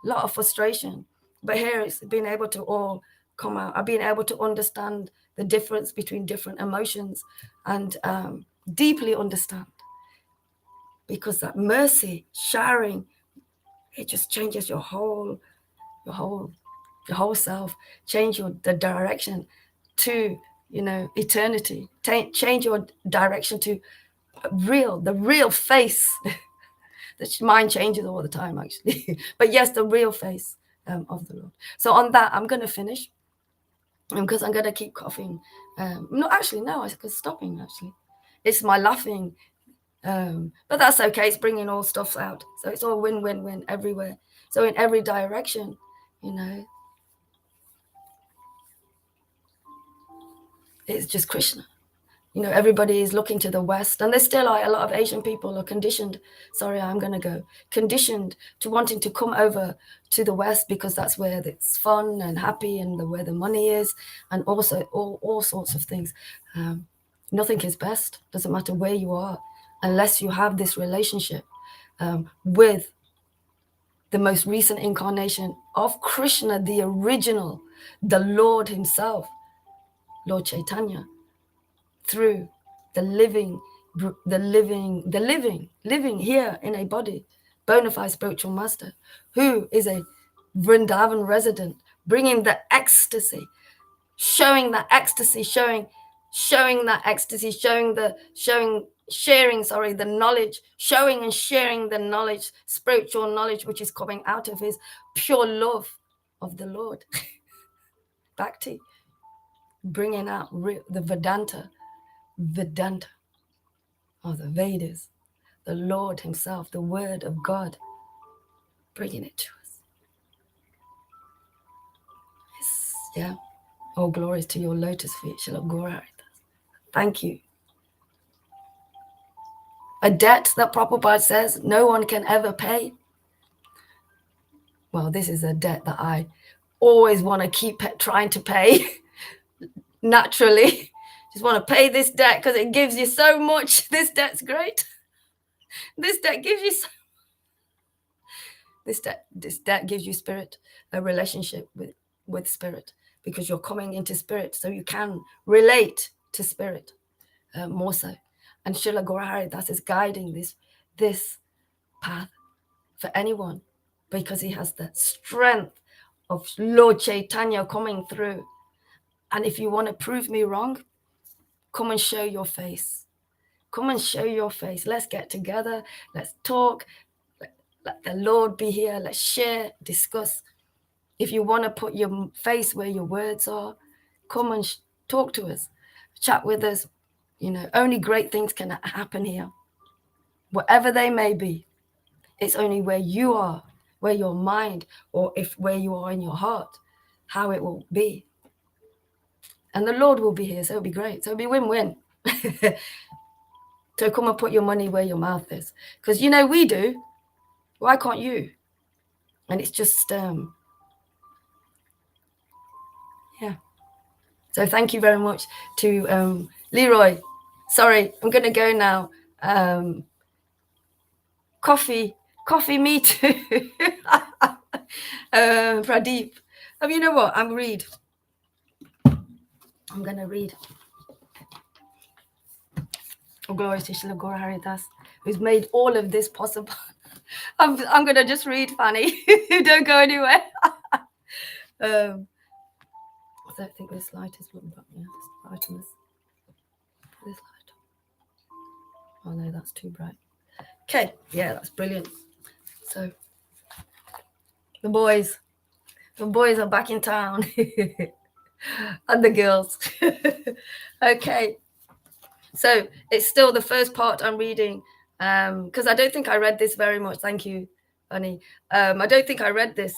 lot of frustration. But here it's being able to all come out. I've been able to understand the difference between different emotions and deeply understand. Because that mercy, sharing, it just changes your whole self, change the direction to, you know, eternity. Change your direction to the real face. The mind changes all the time, actually. But yes, the real face of the Lord. So on that, I'm going to finish because I'm going to keep coughing. No, I was stopping, actually. It's my laughing. But that's okay. It's bringing all stuff out. So it's all win-win-win everywhere. So in every direction, you know, it's just Krishna. You know, everybody is looking to the West, and there still are a lot of Asian people are conditioned. Sorry, I'm going to go. Conditioned to wanting to come over to the West because that's where it's fun and happy and where the money is, and also all sorts of things. Nothing is best. Doesn't matter where you are, unless you have this relationship with the most recent incarnation of Krishna, the original, the Lord himself, Lord Caitanya, through the living here in a body, bona fide spiritual master, who is a Vrindavan resident, bringing the ecstasy, showing that ecstasy, sharing the knowledge, showing and sharing the knowledge, spiritual knowledge, which is coming out of his pure love of the Lord. Bhakti, bringing out the Vedanta of the Vedas, the Lord himself, the word of God, bringing it to us. Yes, yeah. All glories to your lotus feet, Srila Gaura. Thank you. A debt that Prabhupada says no one can ever pay. Well, this is a debt that I always want to keep trying to pay naturally. Just want to pay this debt because it gives you so much. This debt's great. This debt gives you so this debt gives you spirit, a relationship with spirit, because you're coming into spirit, so you can relate to spirit more so. And Srila Gaura Das is guiding this path for anyone, because he has the strength of Lord Caitanya coming through. And if you want to prove me wrong, come and show your face. Come and show your face. Let's get together. Let's talk. Let the Lord be here. Let's share, discuss. If you want to put your face where your words are, come and talk to us. Chat with us. You know, only great things can happen here. Whatever they may be, it's only where you are, where your mind, or where you are in your heart, how it will be. And the Lord will be here, so it'll be great. So it'll be win-win. So come and put your money where your mouth is. Because, you know, we do. Why can't you? And it's just, yeah. So thank you very much to Leroy. Sorry, I'm going to go now. Coffee, me too. Pradeep. You know what? I'm going to read. Oh, glory to Srila Gaura Haridas, who's made all of this possible. I'm going to just read, Fanny. Don't go anywhere. I don't think this light is looking back. Yeah, this light on this light. Oh no, that's too bright. Okay, yeah, that's brilliant. So the boys are back in town. And the girls. Okay. So it's still the first part I'm reading, because I don't think I read this very much. Thank you, Bunny. I don't think I read this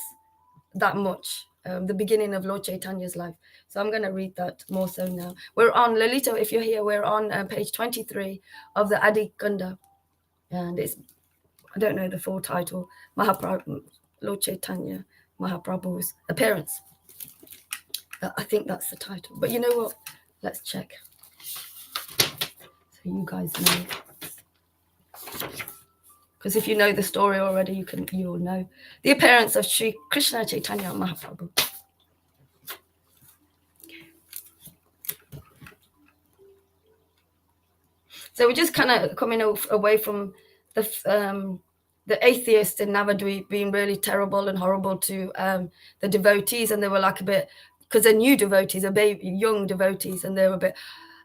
that much, the beginning of Lord Chaitanya's life. So I'm going to read that more so now. We're on, Lolita, if you're here, we're on page 23 of the Adi Gunda. And it's, I don't know the full title, Lord Caitanya Mahaprabhu's appearance. I think that's the title. But you know what? Let's check. So you guys know. Because if you know the story already, you'll know. The appearance of Sri Krishna Chaitanya Mahaprabhu. So we're just kind of coming away from the atheists in Navadvip being really terrible and horrible to the devotees, and they were like a bit, because they're new devotees, young devotees, and they were a bit.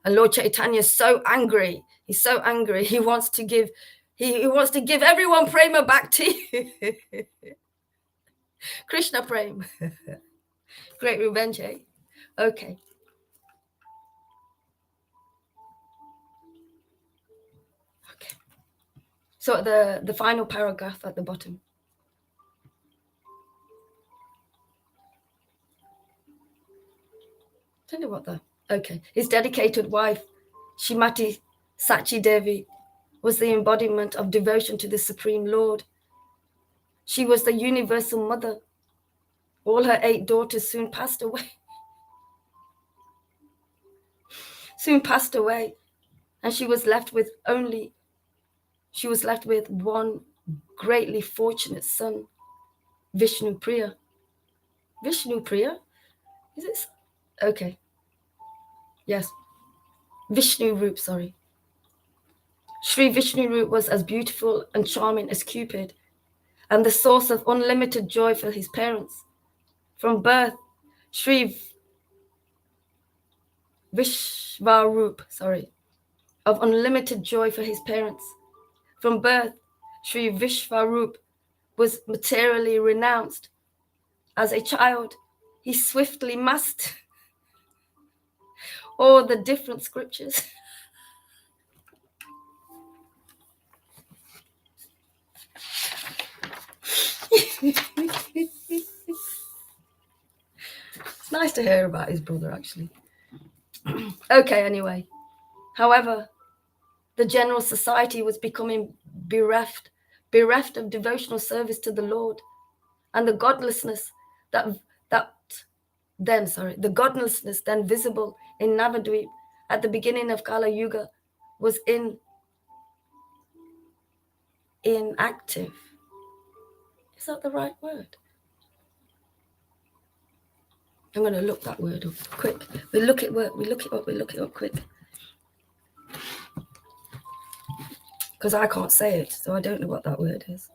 And Lord Chaitanya is so angry. He's so angry. He wants to give. He wants to give everyone prema bhakti. Krishna prema. Great revenge, eh? Okay. Okay. So the final paragraph at the bottom. Don't know what the. Okay. His dedicated wife, Shrimati Sachi Devi was the embodiment of devotion to the Supreme Lord. She was the universal mother. All her 8 daughters soon passed away. And she was left with one greatly fortunate son, Vishnu Priya. Vishnu Priya? Is it? Okay. Yes. Vishnu Roop, sorry. Sri Vishnu Roop was as beautiful and charming as Cupid, and the source of unlimited joy for his parents. From birth, Sri Vishvaroop, of unlimited joy for his parents. From birth, Sri Vishvaroop was materially renounced. As a child, he swiftly mastered all the different scriptures. It's nice to hear about his brother, actually. Okay, anyway. However, the general society was becoming bereft of devotional service to the Lord, and the godlessness then visible in Navadvip at the beginning of Kala Yuga was inactive. Is that the right word? I'm going to look that word up quick. We look it up quick. Because I can't say it, so I don't know what that word is.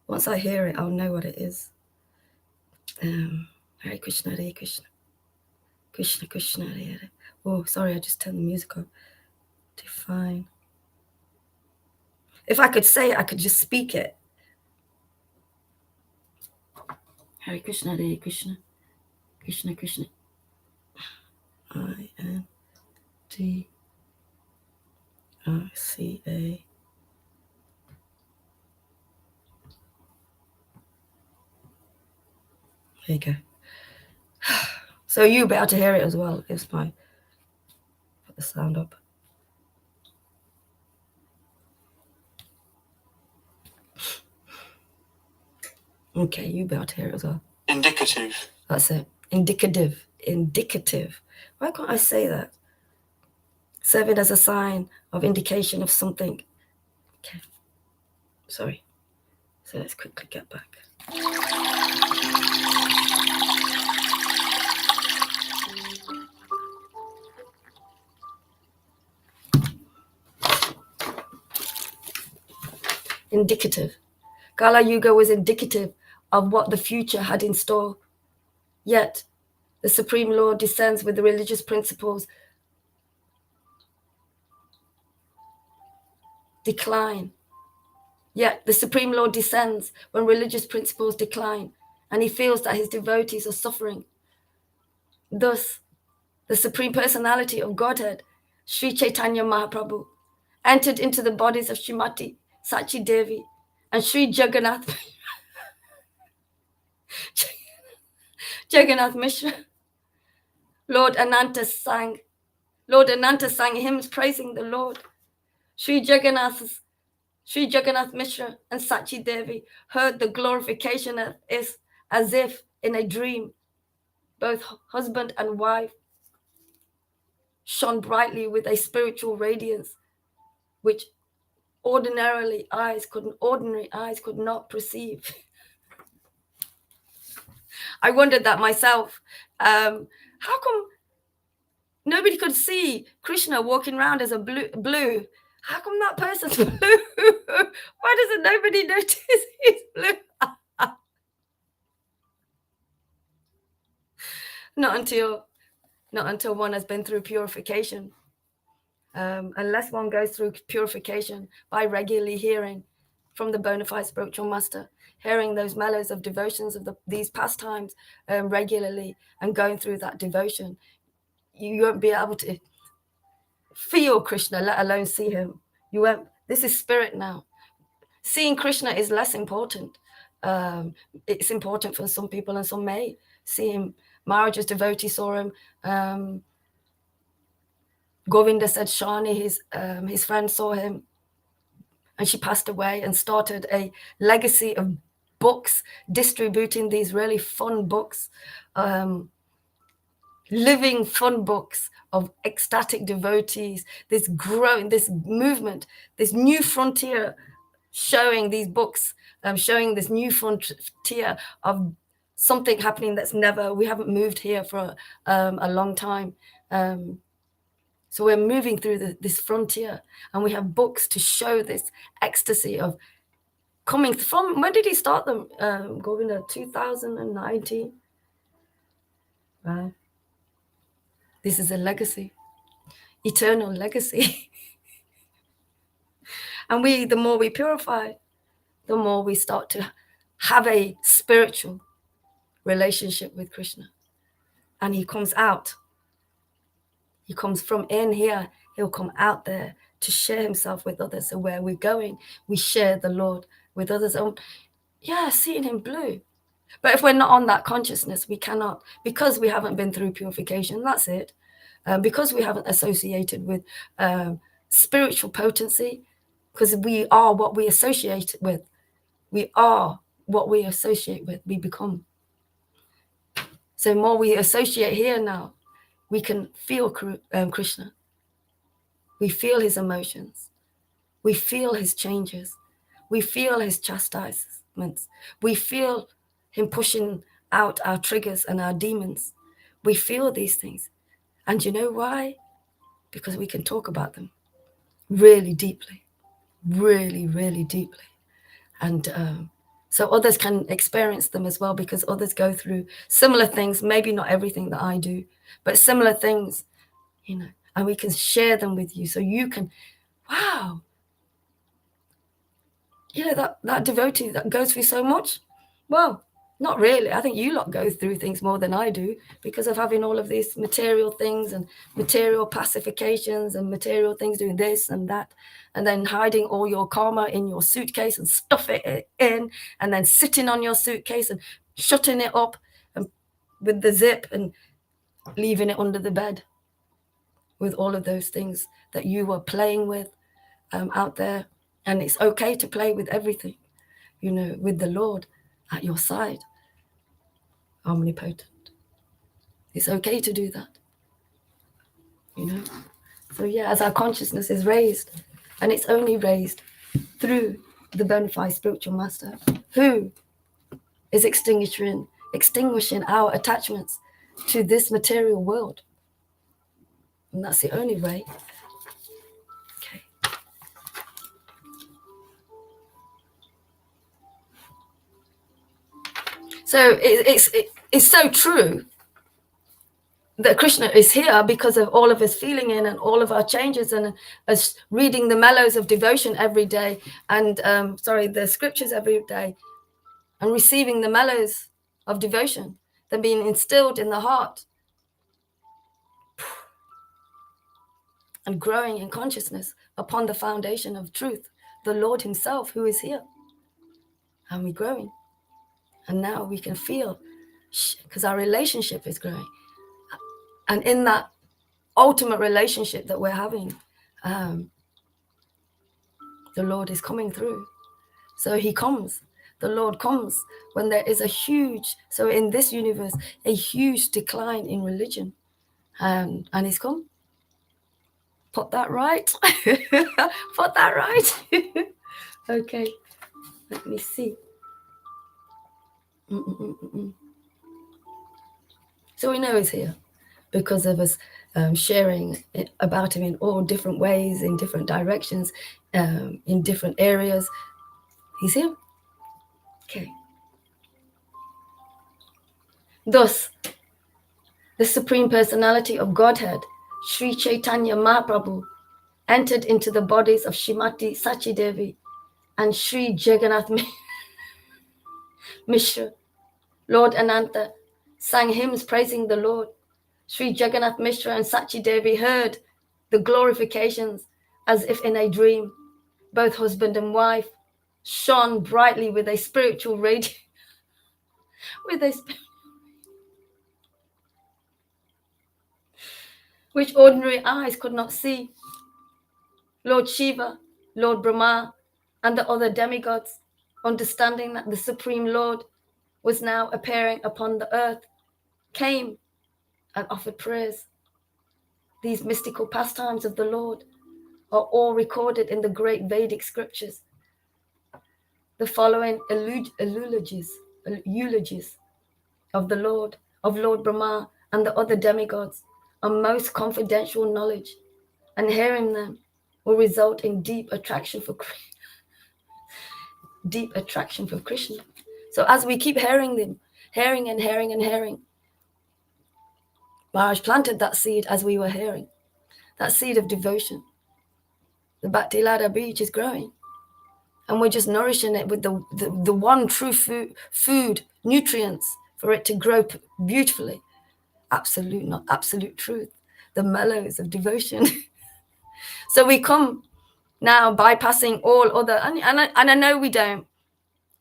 Once I hear it, I'll know what it is. Hare Krishna, Hare Krishna. Krishna, Krishna, Hare Hare. Oh, sorry, I just turned the music off. Define. If I could say it, I could just speak it. Hare Krishna, Hare Krishna. Krishna, Krishna. INDICA. There you go. So you'll be able to hear it as well. If I put the sound up. Okay, you'll be able to hear it as well. Indicative. That's it. Indicative. Why can't I say that? Serving as a sign of indication of something. Okay. Sorry. So let's quickly get back. Indicative. Kala Yuga was indicative of what the future had in store. Yet, the Supreme Lord descends with the religious principles decline. Yet, the Supreme Lord descends when religious principles decline, and he feels that his devotees are suffering. Thus, the Supreme Personality of Godhead, Sri Caitanya Mahaprabhu, entered into the bodies of Shrimati Sachi Devi and Sri Jagannath Mishra. Lord Ananta sang hymns praising the Lord. Sri Jagannath Mishra and Sachi Devi heard the glorification as if in a dream. Both husband and wife shone brightly with a spiritual radiance, which ordinary eyes could not perceive. I wondered that myself. How come nobody could see Krishna walking around as a blue? How come that person's blue? Why doesn't nobody notice he's blue? Not until one has been through purification. Unless one goes through purification by regularly hearing from the bona fide spiritual master, hearing those mellows of devotions of these pastimes regularly and going through that devotion, you won't be able to feel Krishna, let alone see him. You won't. This is spirit now. Seeing Krishna is less important. It's important for some people, and some may see him. Maharaja's devotee saw him. Govinda said Shani, his friend, saw him, and she passed away and started a legacy of books, distributing these really fun books, living fun books of ecstatic devotees, this growing, this movement, this new frontier, showing these books, showing this new frontier of something happening that's we haven't moved here for a long time. So we're moving through this frontier, and we have books to show this ecstasy of coming from. When did he start them? Govinda, 2019. Right. This is a legacy, eternal legacy. And the more we purify, the more we start to have a spiritual relationship with Krishna. And he comes out. He comes from in here. He'll come out there to share himself with others. So where we're going, we share the Lord with others. Seeing him blue. But if we're not on that consciousness, we cannot, because we haven't been through purification, that's it. Because we haven't associated with spiritual potency, because we are what we associate with. We are what we associate with, we become. So more we associate here now, we can feel Krishna. We feel his emotions. We feel his changes. We feel his chastisements. We feel him pushing out our triggers and our demons. We feel these things. And you know why? Because we can talk about them really deeply, really, really deeply. And so others can experience them as well, because others go through similar things, maybe not everything that I do, but similar things, and we can share them with you. So you can, wow, that devotee that goes through so much. Well, not really. I think you lot go through things more than I do, because of having all of these material things and material pacifications and material things, doing this and that, and then hiding all your karma in your suitcase and stuff it in, and then sitting on your suitcase and shutting it up and with the zip and leaving it under the bed with all of those things that you were playing with out there. And it's okay to play with everything, with the Lord at your side, omnipotent. It's okay to do that, So as our consciousness is raised, and it's only raised through the bona fide spiritual master, who is extinguishing our attachments to this material world. And that's the only way. Okay. So it's so true that Krishna is here because of all of his feeling in and all of our changes, and us reading the mellows of devotion every day, and the scriptures every day, and receiving the mellows of devotion, then being instilled in the heart and growing in consciousness upon the foundation of truth, the Lord himself who is here. And we're growing. And now we can feel, because our relationship is growing. And in that ultimate relationship that we're having, the Lord is coming through. So he comes. The Lord comes when there is so in this universe, a huge decline in religion. And he's come. Put that right. Put that right. Okay. Let me see. So we know he's here because of us sharing about him in all different ways, in different directions, in different areas. He's here. Okay. Thus, the Supreme Personality of Godhead, Sri Caitanya Mahaprabhu, entered into the bodies of Shrimati Sachidevi and Sri Jagannath Mishra. Lord Ananta sang hymns praising the Lord. Sri Jagannath Mishra and Sachi Devi heard the glorifications as if in a dream. Both husband and wife shone brightly with a spiritual radiance. which ordinary eyes could not see. Lord Shiva, Lord Brahma, and the other demigods, understanding that the Supreme Lord was now appearing upon the earth, came and offered prayers. These mystical pastimes of the Lord are all recorded in the great Vedic scriptures. The following eulogies of the Lord, of Lord Brahma and the other demigods, are most confidential knowledge, and hearing them will result in deep attraction for Krishna. So as we keep hearing them, hearing, Maharaj planted that seed as we were hearing, that seed of devotion. The Bhakti Ladder Beach is growing, and we're just nourishing it with the one true food, nutrients for it to grow beautifully. Absolute truth, the mellows of devotion. So we come now bypassing all other, and I know we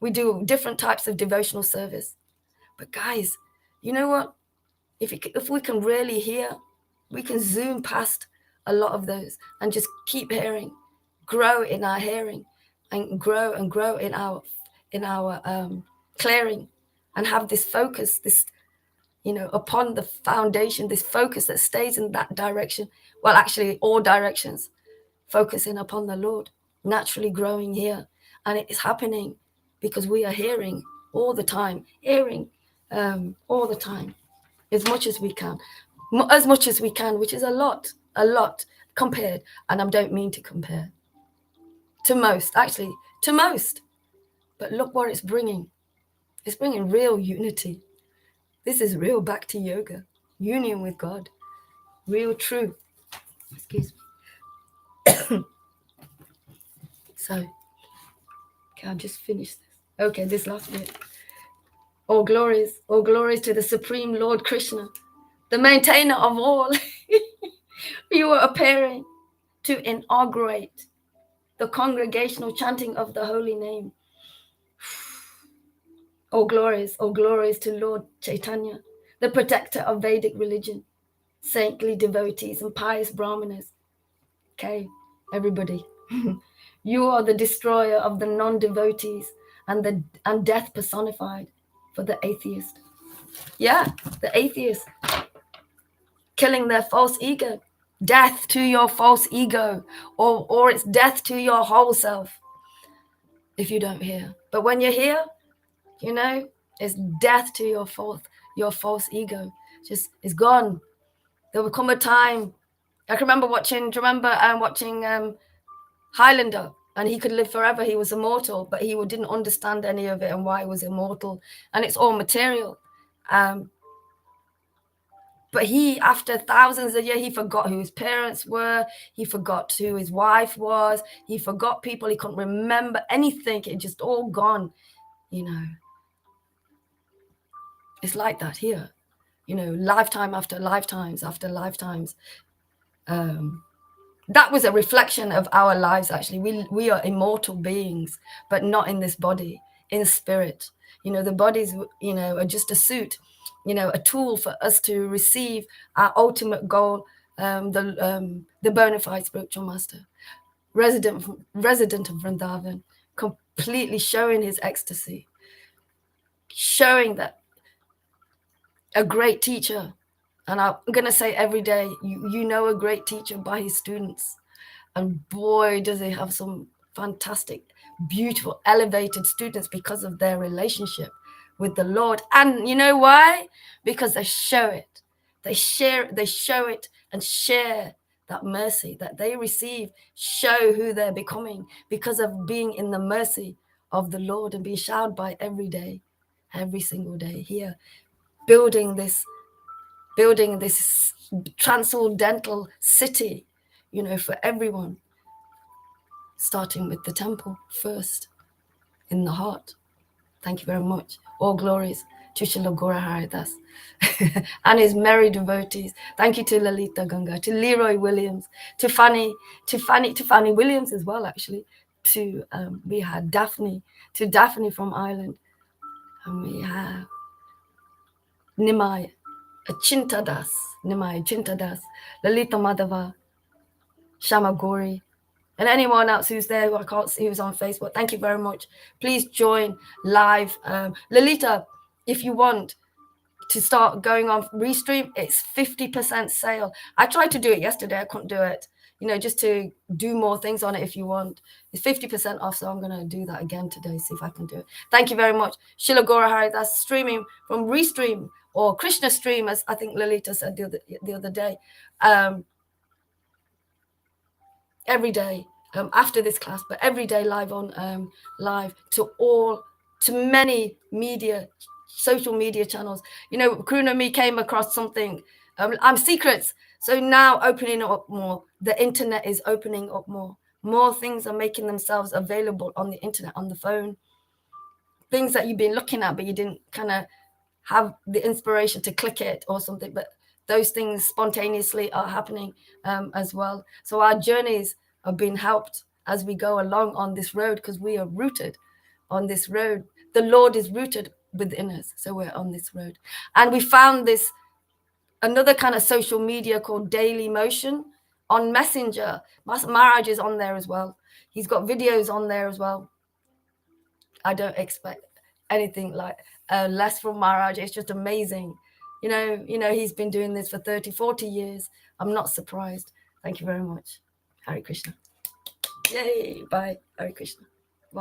do different types of devotional service, but guys, you know what? If we can really hear, we can zoom past a lot of those and just keep hearing, grow in our hearing, and grow in our clearing, and have this focus, this, upon the foundation, this focus that stays in that direction. Well, actually, all directions, focusing upon the Lord, naturally growing here, and it is happening because we are hearing all the time, all the time. As much as we can, which is a lot compared, and I don't mean to compare to most, but look what it's bringing. It's bringing real unity. This is real Bhakti yoga, union with God, real truth. Excuse me. So, okay, I'll just finish this. Okay, this last bit. All glories to the Supreme Lord Krishna, the maintainer of all. You are appearing to inaugurate the congregational chanting of the holy name. All glories to Lord Caitanya, the protector of Vedic religion, saintly devotees and pious brahmanas. Okay, everybody. You are the destroyer of the non-devotees and death personified for the atheist. Yeah, the atheist. Killing their false ego. Death to your false ego, or it's death to your whole self if you don't hear. But when you're here, it's death to your false ego. Just, it's gone. There will come a time. I can remember watching Highlander, and he could live forever. He was immortal, but he didn't understand any of it and why he was immortal. And it's all material. But he, after thousands of years, he forgot who his parents were. He forgot who his wife was. He forgot people. He couldn't remember anything. It just all gone, It's like that here, lifetime after lifetimes after lifetimes. That was a reflection of our lives, actually. We are immortal beings, but not in this body, in spirit. The bodies, are just a suit, a tool for us to receive our ultimate goal, the bona fide spiritual master, resident of Vrindavan, completely showing his ecstasy, showing that a great teacher, and I'm going to say every day, you know a great teacher by his students. And boy, does he have some fantastic, beautiful, elevated students because of their relationship with the Lord. And you know why? Because they show it. They show it and share that mercy that they receive, show who they're becoming because of being in the mercy of the Lord and being showered by every day, every single day here, building this transcendental city, for everyone, starting with the temple first, in the heart. Thank you very much. All glories to Srila Gora Haridas and his merry devotees. Thank you to Lalita Ganga, to Leroy Williams, to Fanny Williams as well, actually. We had Daphne from Ireland, and we have Nimai Achinta Das, Nimai Achinta Das, Lalita Madhava, Shama Gori, and anyone else who's there who I can't see who's on Facebook. Thank you very much. Please join live. Lalita, if you want to start going on Restream, it's 50% sale. I tried to do it yesterday. I couldn't do it. Just to do more things on it if you want. It's 50% off, so I'm going to do that again today, see if I can do it. Thank you very much. Shila Gora Hari, that's streaming from Restream or Krishna Stream, as I think Lalita said the other day. Every day after this class, but every day live on live to many social media channels. Karuna me came across something. I'm secrets. So now opening up more. The internet is opening up more. More things are making themselves available on the internet, on the phone. Things that you've been looking at, but you didn't kind of have the inspiration to click it or something. But those things spontaneously are happening as well. So our journeys are being helped as we go along on this road, because we are rooted on this road. The Lord is rooted within us, so we're on this road. And we found this another kind of social media called Daily Motion on Messenger. Maharaj is on there as well. He's got videos on there as well. I don't expect anything like less from Maharaj. It's just amazing. He's been doing this for 30, 40 years. I'm not surprised. Thank you very much. Hare Krishna. Yay. Bye. Hare Krishna.